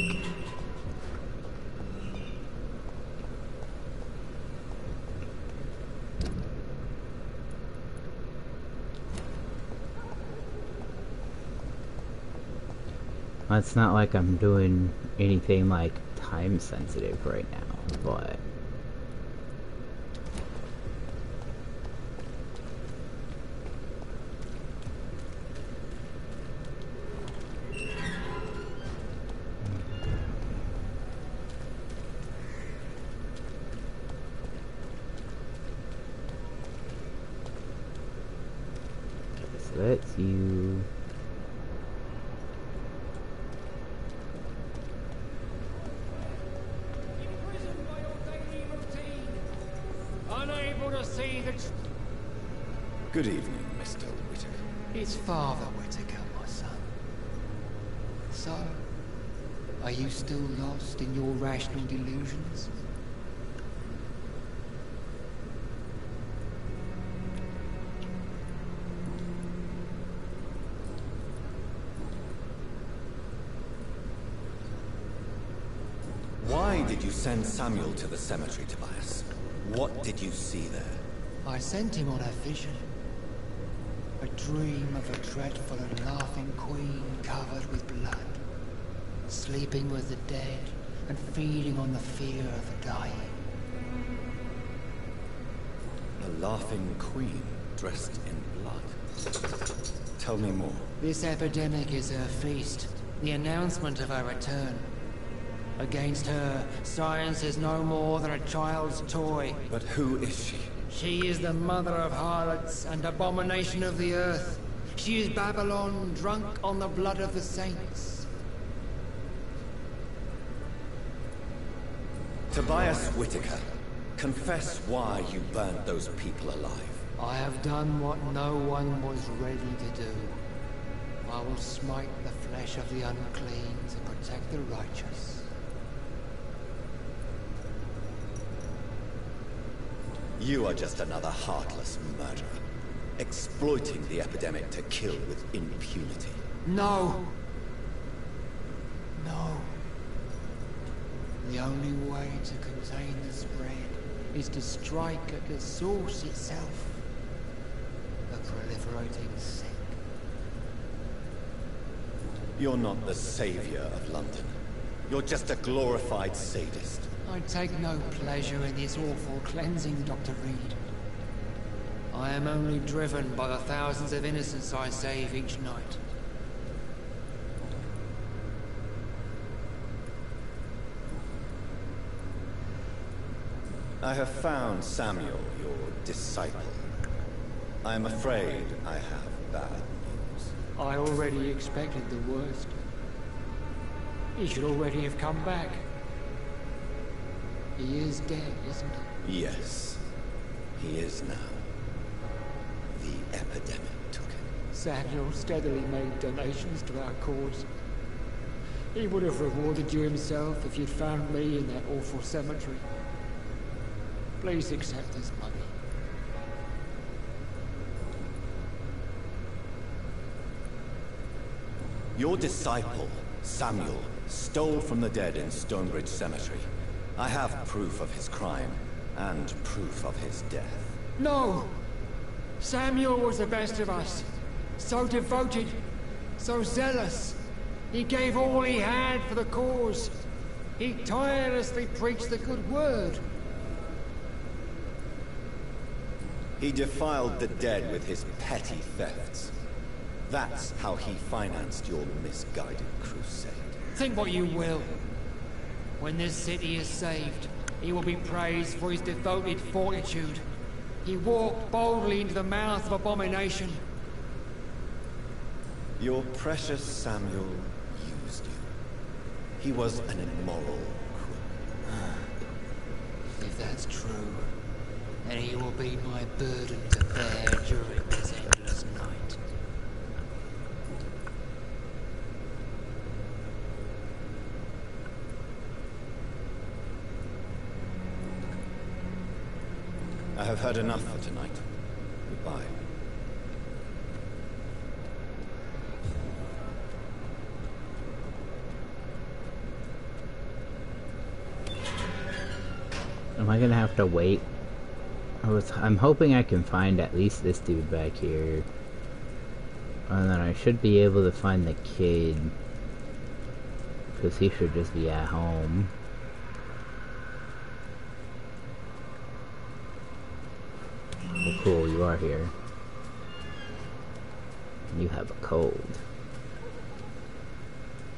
It's not like I'm doing anything like time sensitive right now, but Let's you... Unable to see the... Good evening, Mr. Whitaker. It's Father Whitaker, my son. So, are you still lost in your rational delusions? Why did you send Samuel to the cemetery, Tobias? What did you see there? I sent him on a vision. A dream of a dreadful and laughing queen covered with blood, sleeping with the dead and feeding on the fear of the dying. A laughing queen dressed in blood. Tell me more. This epidemic is her feast, the announcement of her return. Against her, science is no more than a child's toy. But who is she? She is the mother of harlots and abomination of the earth. She is Babylon, drunk on the blood of the saints. Tobias Whitaker, confess why you burned those people alive. I have done what no one was ready to do. I will smite the flesh of the unclean to protect the righteous. You are just another heartless murderer, exploiting the epidemic to kill with impunity. No! No. The only way to contain the spread is to strike at the source itself. The proliferating sick. You're not the savior of London. You're just a glorified sadist. I take no pleasure in this awful cleansing, Dr. Reed. I am only driven by the thousands of innocents I save each night. I have found Samuel, your disciple. I am afraid I have bad news. I already expected the worst. He should already have come back. He is dead, isn't he? Yes, he is now. The epidemic took him. Samuel steadily made donations to our cause. He would have rewarded you himself if you'd found me in that awful cemetery. Please accept this money. Your disciple, Samuel, stole from the dead in Stonebridge Cemetery. I have proof of his crime, and proof of his death. No! Samuel was the best of us. So devoted, so zealous. He gave all he had for the cause. He tirelessly preached the good word. He defiled the dead with his petty thefts. That's how he financed your misguided crusade. Think what you will. When this city is saved, he will be praised for his devoted fortitude. He walked boldly into the mouth of abomination. Your precious Samuel used you. He was an immoral criminal. If that's true, then he will be my burden to bear during this endless night. I have heard enough for tonight. Goodbye. Am I gonna have to wait? I'm hoping I can find at least this dude back here. And then I should be able to find the kid. Because he should just be at home. Well, cool, you are here. You have a cold.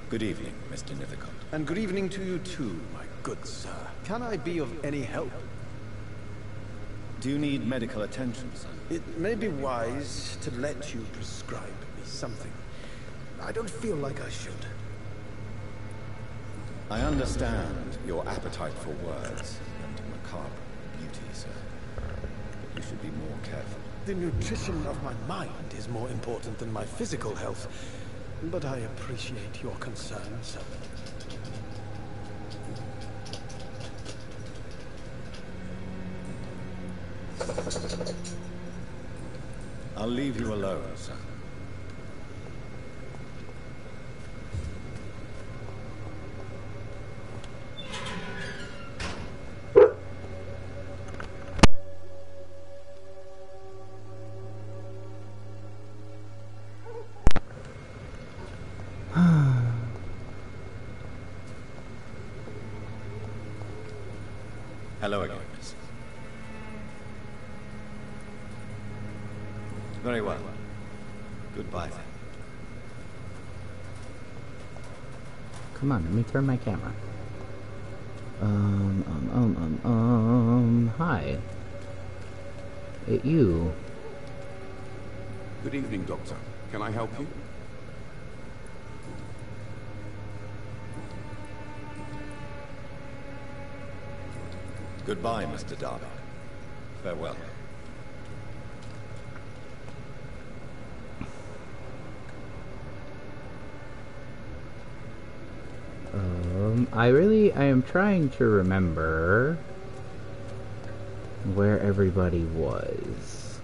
Good evening, Mr. Nithicott. And good evening to you too, my good sir. Can I be of any help? Do you need medical attention, son? It may be wise to let you prescribe me something. I don't feel like I should. I understand your appetite for words and macabre beauty, sir. But you should be more careful. The nutrition of my mind is more important than my physical health. But I appreciate your concern, sir. I'll leave you alone, sir. Hello again, miss. Very well. Goodbye, then. Come on, let me turn my camera. Hi. You. Good evening, Doctor. Can I help you? Goodbye, Mr. Darby. Farewell. I am trying to remember where everybody was.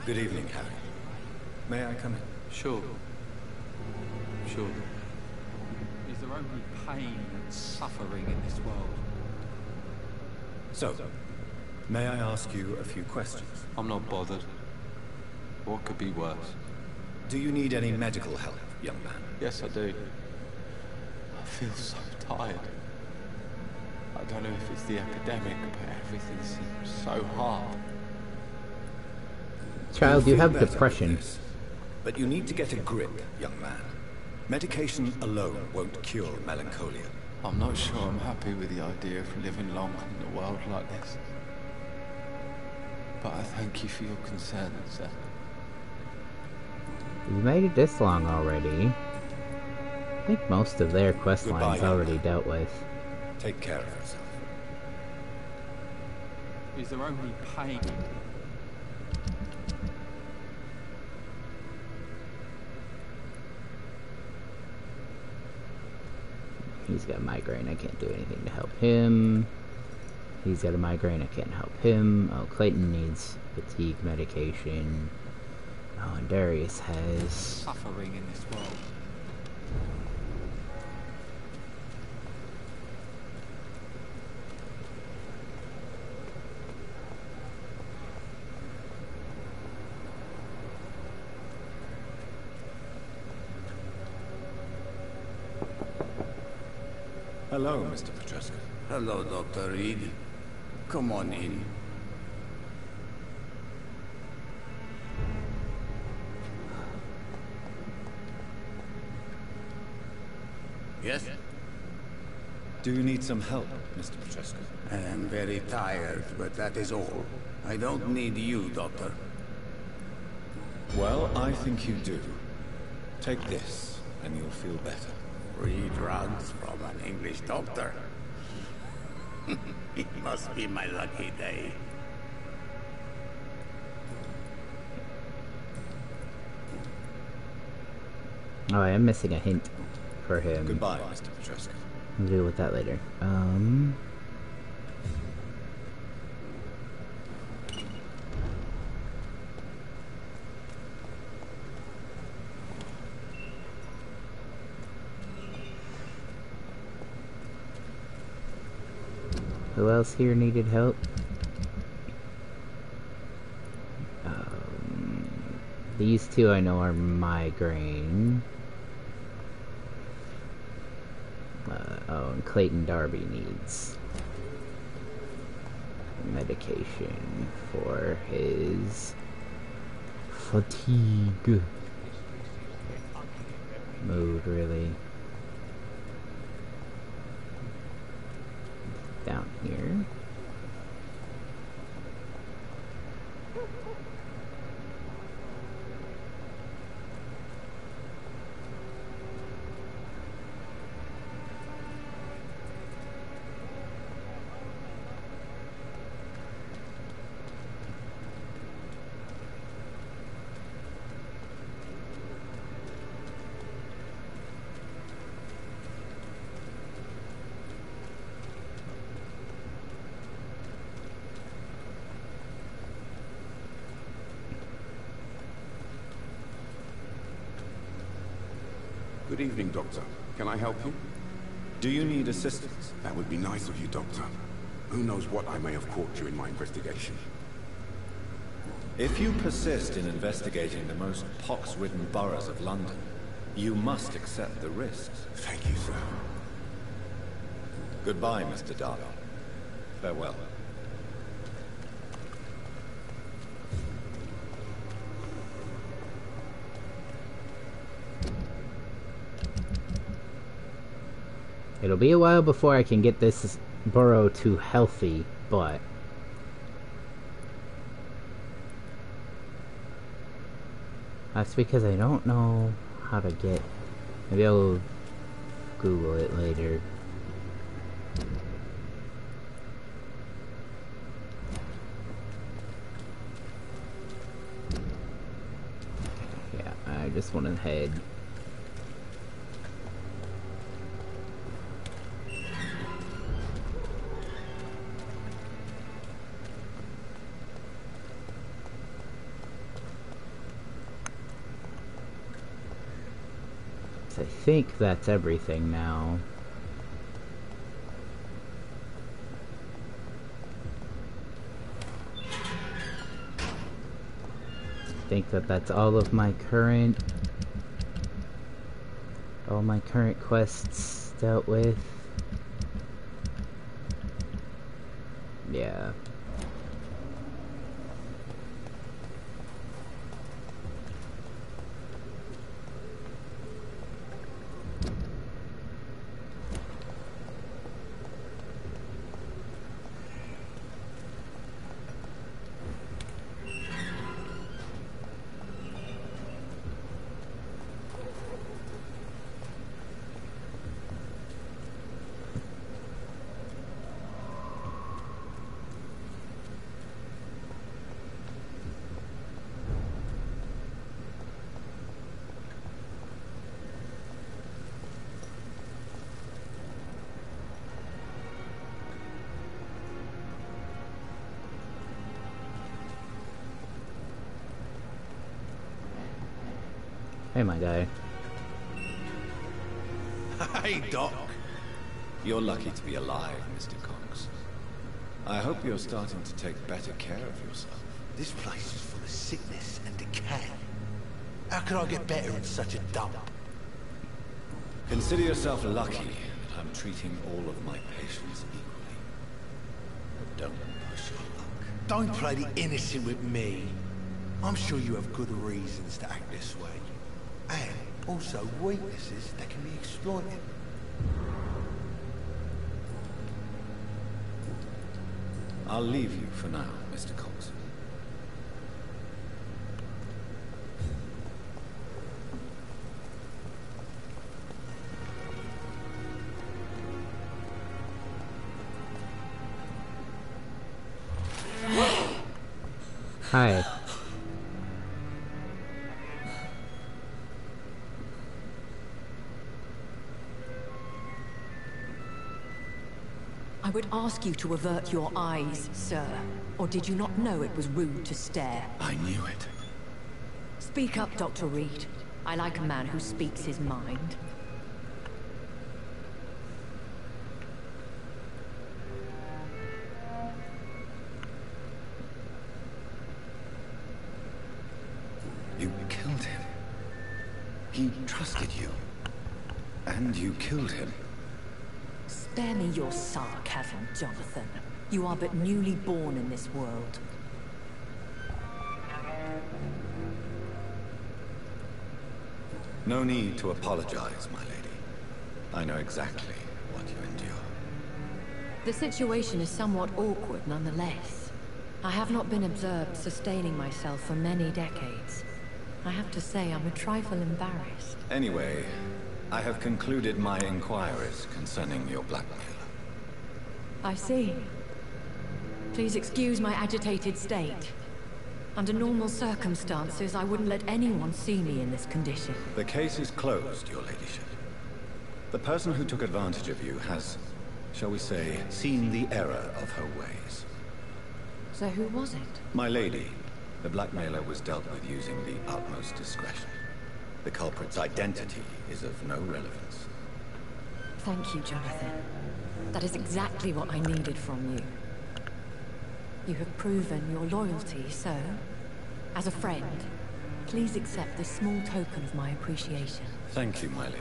Good evening, Harry. May I come in? Sure. Sure. Is there only pain and suffering in this world? So, may I ask you a few questions? I'm not bothered. What could be worse? Do you need any medical help, young man? Yes, I do. I feel so tired. I don't know if it's the epidemic, but everything seems so hard. Child, you have depression. But you need to get a grip, young man. Medication alone won't cure melancholia. I'm not sure I'm happy with the idea of living long in a world like this. But I thank you for your concern, sir. You made it this long already. I think most of their quest lines already dealt with. Take care of yourself. Is there only pain? He's got a migraine, I can't do anything to help him. He's got a migraine, I can't help him. Oh, Clayton needs fatigue medication. Oh, and Darius has... suffering in this world. Hello, Mr. Petrescu. Hello, Dr. Reed. Come on in. Yes? Do you need some help, Mr. Petrescu? I am very tired, but that is all. I don't need you, Doctor. Well, I think you do. Take this, and you'll feel better. 3 drugs from an English doctor. It must be my lucky day. Oh, I am missing a hint for him. Goodbye, Mr. Petrescu. We'll deal with that later. Who else here needed help? These two I know are migraine. Oh, and Clayton Darby needs medication for his fatigue mood, really. Down here. Good evening, Doctor. Can I help you? Do you need assistance? That would be nice of you, Doctor. Who knows what I may have caught during my investigation. If you persist in investigating the most pox-ridden boroughs of London, you must accept the risks. Thank you, sir. Goodbye, Mr. Darby. Farewell. It'll be a while before I can get this borough to healthy, but that's because I don't know how to get. Maybe I'll Google it later. Yeah, I just want to head. I think that's everything now. I think that's all of my current quests dealt with. Yeah. Hey, my guy. Hey, Doc. You're lucky to be alive, Mr. Cox. I hope you're starting to take better care of yourself. This place is full of sickness and decay. How could I get better in such a dump? Consider yourself lucky that I'm treating all of my patients equally. But don't push your luck. Don't play the innocent with me. I'm sure you have good reasons to act this way. And also weaknesses that can be exploited. I'll leave you for now, Mr. Cox. Hi. I would ask you to avert your eyes, sir. Or did you not know it was rude to stare? I knew it. Speak up, Dr. Reed. I like a man who speaks his mind. You killed him. He trusted you. And you killed him. Spare me your sarcasm, Jonathan. You are but newly born in this world. No need to apologize, my lady. I know exactly what you endure. The situation is somewhat awkward nonetheless. I have not been observed sustaining myself for many decades. I have to say I'm a trifle embarrassed. Anyway, I have concluded my inquiries concerning your blackmailer. I see. Please excuse my agitated state. Under normal circumstances, I wouldn't let anyone see me in this condition. The case is closed, your ladyship. The person who took advantage of you has, shall we say, seen the error of her ways. So who was it? My lady, the blackmailer was dealt with using the utmost discretion. The culprit's identity is of no relevance. Thank you, Jonathan. That is exactly what I needed from you. You have proven your loyalty, so, as a friend, please accept this small token of my appreciation. Thank you, my lady.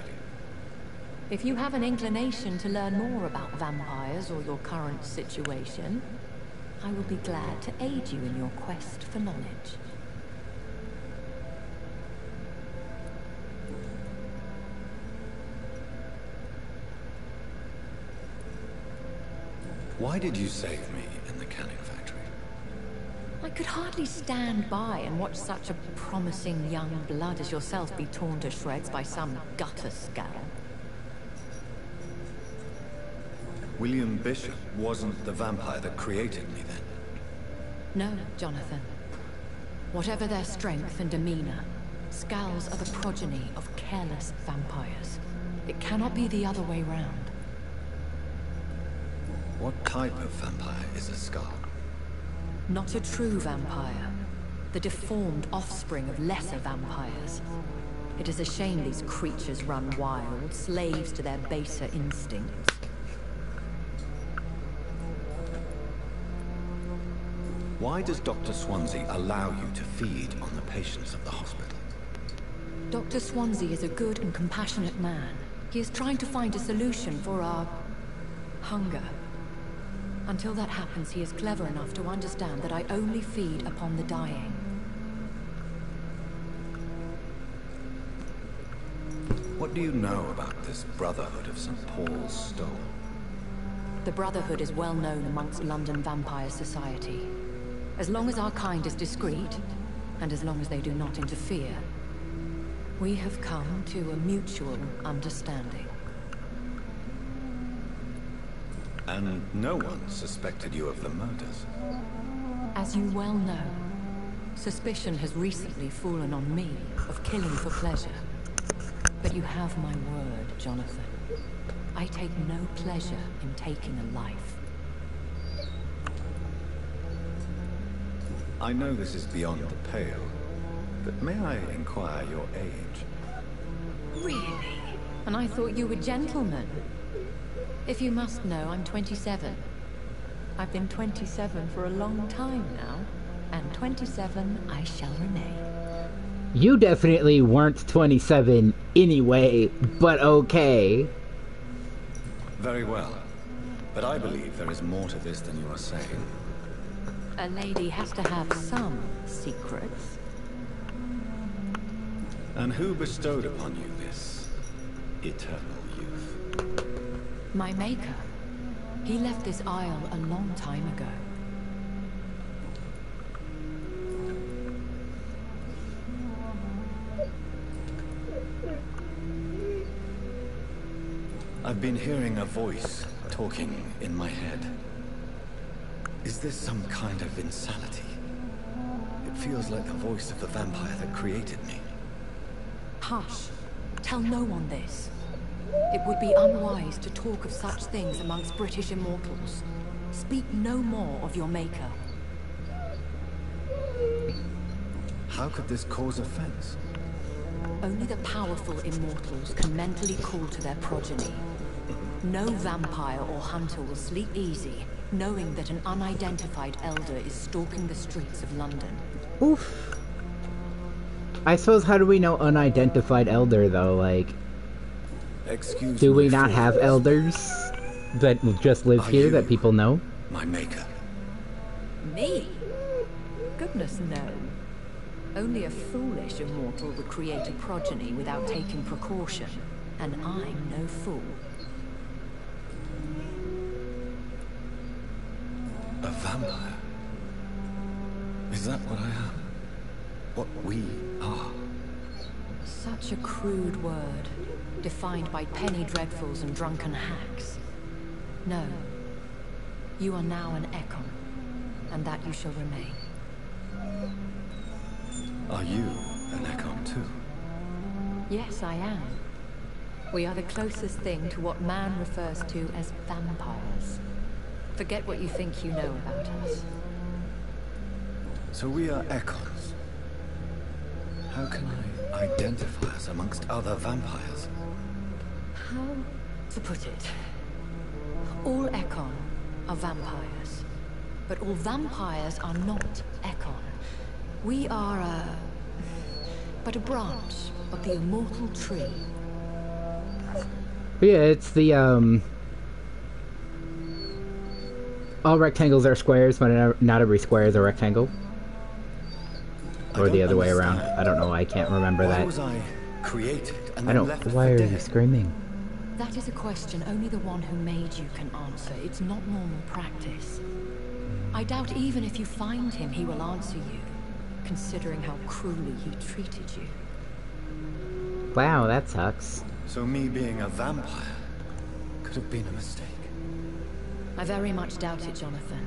If you have an inclination to learn more about vampires or your current situation, I will be glad to aid you in your quest for knowledge. Why did you save me in the canning factory? I could hardly stand by and watch such a promising young blood as yourself be torn to shreds by some gutter scowl. William Bishop wasn't the vampire that created me then? No, Jonathan. Whatever their strength and demeanor, Skulls are the progeny of careless vampires. It cannot be the other way round. What type of vampire is a Skull? Not a true vampire. The deformed offspring of lesser vampires. It is a shame these creatures run wild, slaves to their baser instincts. Why does Dr. Swansea allow you to feed on the patients of the hospital? Dr. Swansea is a good and compassionate man. He is trying to find a solution for our hunger. Until that happens, he is clever enough to understand that I only feed upon the dying. What do you know about this Brotherhood of St. Paul's Stone? The Brotherhood is well known amongst London Vampire Society. As long as our kind is discreet, and as long as they do not interfere, we have come to a mutual understanding. And no one suspected you of the murders? As you well know, suspicion has recently fallen on me of killing for pleasure. But you have my word, Jonathan. I take no pleasure in taking a life. I know this is beyond the pale, but may I inquire your age? Really? And I thought you were gentlemen. If you must know, I'm 27. I've been 27 for a long time now, and 27 I shall remain. You definitely weren't 27 anyway, but okay. Very well, but I believe there is more to this than you are saying. A lady has to have some secrets. And who bestowed upon you this eternal youth? My maker. He left this isle a long time ago. I've been hearing a voice talking in my head. Is this some kind of insanity? It feels like the voice of the vampire that created me. Hush. Tell no one this. It would be unwise to talk of such things amongst British immortals. Speak no more of your maker. How could this cause offense? Only the powerful immortals can mentally call to their progeny. No vampire or hunter will sleep easy, knowing that an unidentified elder is stalking the streets of London. Oof. I suppose, how do we know unidentified elder, though? Like, excuse do we me not have elders that just live here that people know? My maker. Me? Goodness, no. Only a foolish immortal would create a progeny without taking precaution, and I'm no fool. A vampire? Is that what I am? What we are? Such a crude word, defined by penny dreadfuls and drunken hacks. No. You are now an Ekon, and that you shall remain. Are you an Ekon too? Yes, I am. We are the closest thing to what man refers to as vampires. Forget what you think you know about us. So we are Ekons. How can I identify us amongst other vampires? How to put it? All Ekon are vampires. But all vampires are not Ekon. We are but a branch of the immortal tree. Yeah, it's the, all rectangles are squares, but not every square is a rectangle. Or the other way around. I don't know, I can't remember that. Why was I created and I then don't, left why for are dead? you screaming? That is a question only the one who made you can answer. It's not normal practice. I doubt even if you find him, he will answer you, considering how cruelly he treated you. Wow, that sucks. So me being a vampire could have been a mistake. I very much doubt it, Jonathan.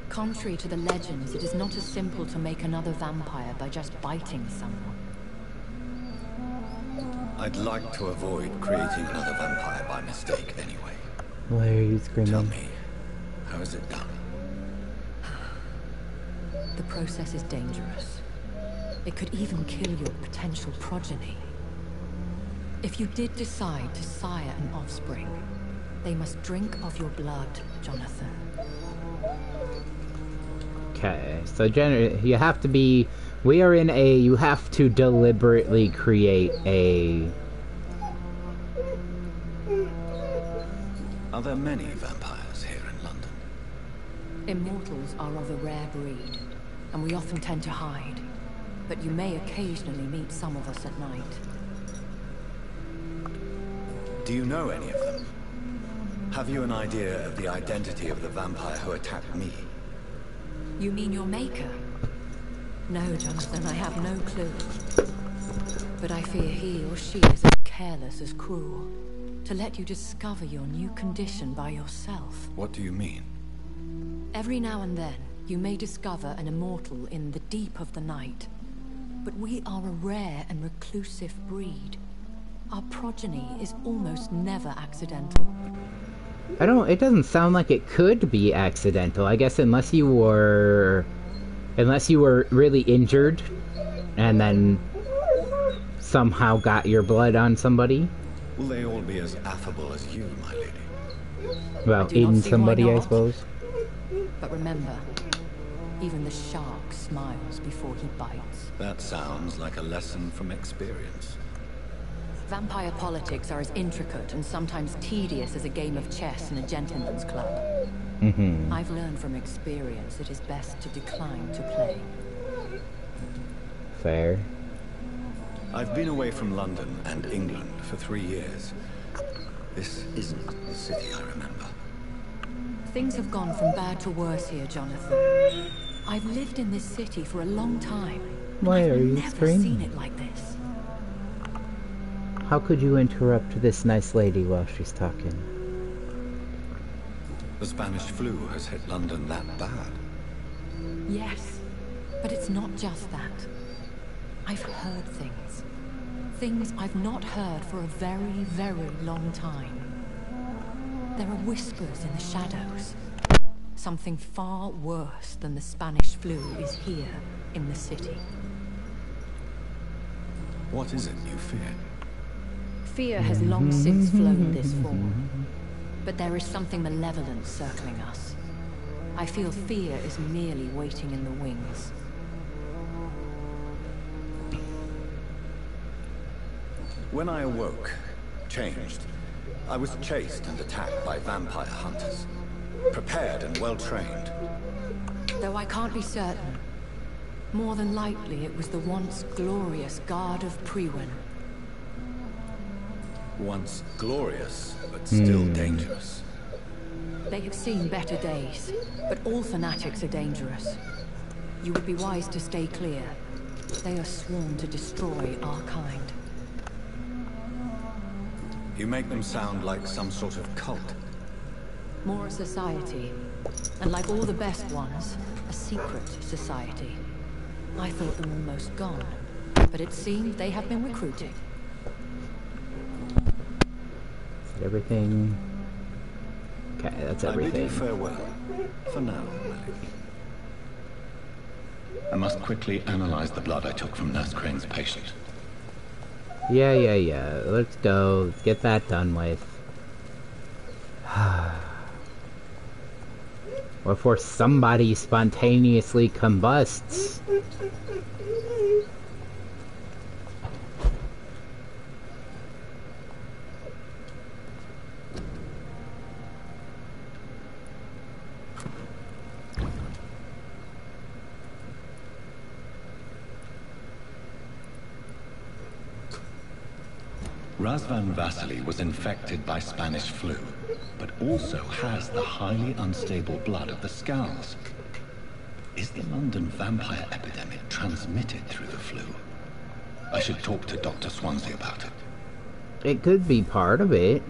Contrary to the legends, it is not as simple to make another vampire by just biting someone. I'd like to avoid creating another vampire by mistake anyway. Why are you screaming? Tell me, how is it done? The process is dangerous. It could even kill your potential progeny. If you did decide to sire an offspring, they must drink of your blood, Jonathan. Okay, so you have to be... We are in a... You have to deliberately create a... Are there many vampires here in London? Immortals are of a rare breed, and we often tend to hide. But you may occasionally meet some of us at night. Do you know any of them? Have you an idea of the identity of the vampire who attacked me? You mean your maker? No, Jonathan, I have no clue. But I fear he or she is as careless as cruel. To let you discover your new condition by yourself. What do you mean? Every now and then, you may discover an immortal in the deep of the night. But we are a rare and reclusive breed. Our progeny is almost never accidental. It doesn't sound like it could be accidental. I guess unless you were really injured and then somehow got your blood on somebody. Will they all be as affable as you, my lady? Well, in somebody, I suppose. But remember, even the shark smiles before he bites. That sounds like a lesson from experience. Vampire politics are as intricate and sometimes tedious as a game of chess in a gentleman's club. Mm-hmm. I've learned from experience it is best to decline to play. Fair. I've been away from London and England for 3 years. This isn't the city I remember. Things have gone from bad to worse here, Jonathan. I've lived in this city for a long time. Why are you never screaming? seen it like this. How could you interrupt this nice lady while she's talking? The Spanish flu has hit London that bad. Yes, but it's not just that. I've heard things. Things I've not heard for a very, very long time. There are whispers in the shadows. Something far worse than the Spanish flu is here in the city. What is it you fear? Fear has long since flown this form. But there is something malevolent circling us. I feel fear is merely waiting in the wings. When I awoke, changed, I was chased and attacked by vampire hunters. Prepared and well-trained. Though I can't be certain. More than likely, it was the once glorious Guard of Priwen. Once glorious, but still dangerous. They have seen better days, but all fanatics are dangerous. You would be wise to stay clear. They are sworn to destroy our kind. You make them sound like some sort of cult. More a society. And like all the best ones, a secret society. I thought them almost gone, but it seems they have been recruiting. Is that everything? Okay, that's everything. I bid you farewell. For now, I must quickly analyze the blood I took from Nurse Crane's patient. Yeah. Let's go. Get that done with. Or before somebody spontaneously combusts. Razvan Vasily was infected by Spanish flu, but also has the highly unstable blood of the Scows. Is the London vampire epidemic transmitted through the flu? I should talk to Dr. Swansea about it. It could be part of it.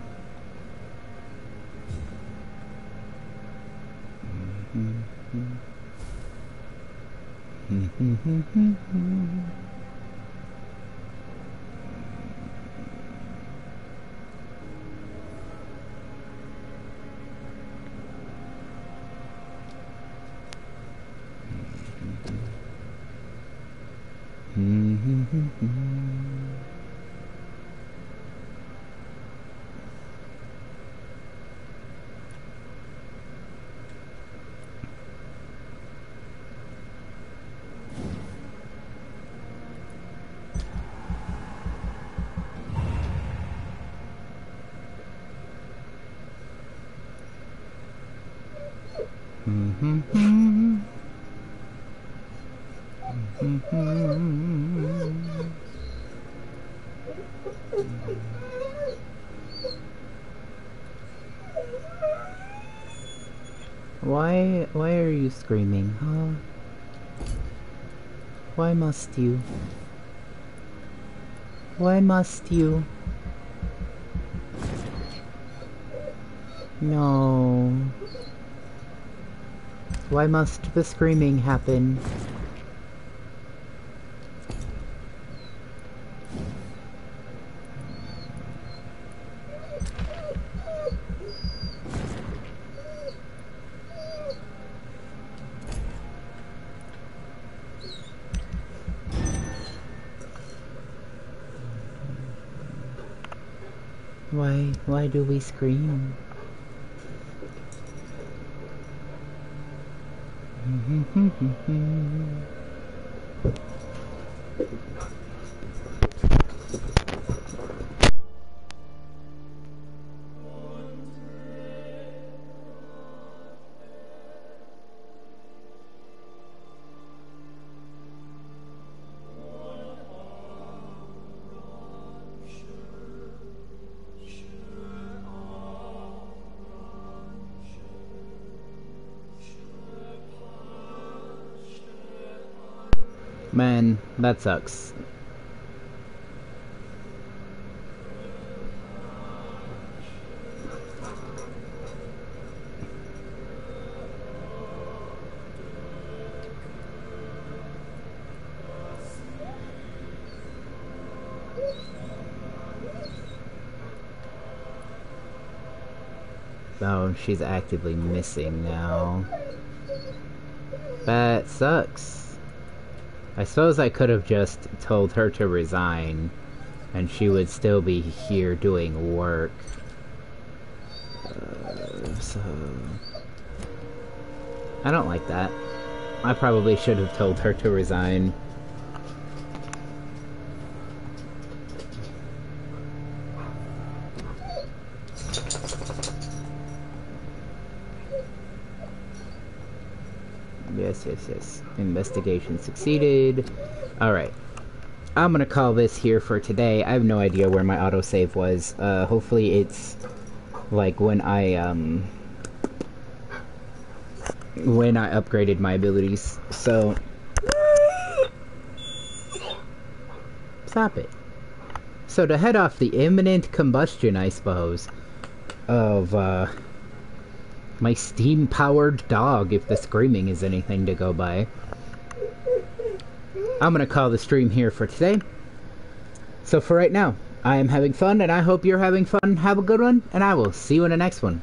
Why are you screaming, huh? Why must you? Why must you? No. Why must the screaming happen? Why do we scream? Man, that sucks. Oh, she's actively missing now. That sucks. I suppose I could have just told her to resign, and she would still be here doing work. So... I don't like that. I probably should have told her to resign. Yes, yes, yes. Investigation succeeded. Alright. I'm gonna call this here for today. I have no idea where my autosave was. Hopefully it's like when I upgraded my abilities. So stop it. So to head off the imminent combustion, I suppose, of my steam-powered dog, if the screaming is anything to go by, I'm gonna call the stream here for today. So for right now, I am having fun, and I hope you're having fun. Have a good one, and I will see you in the next one.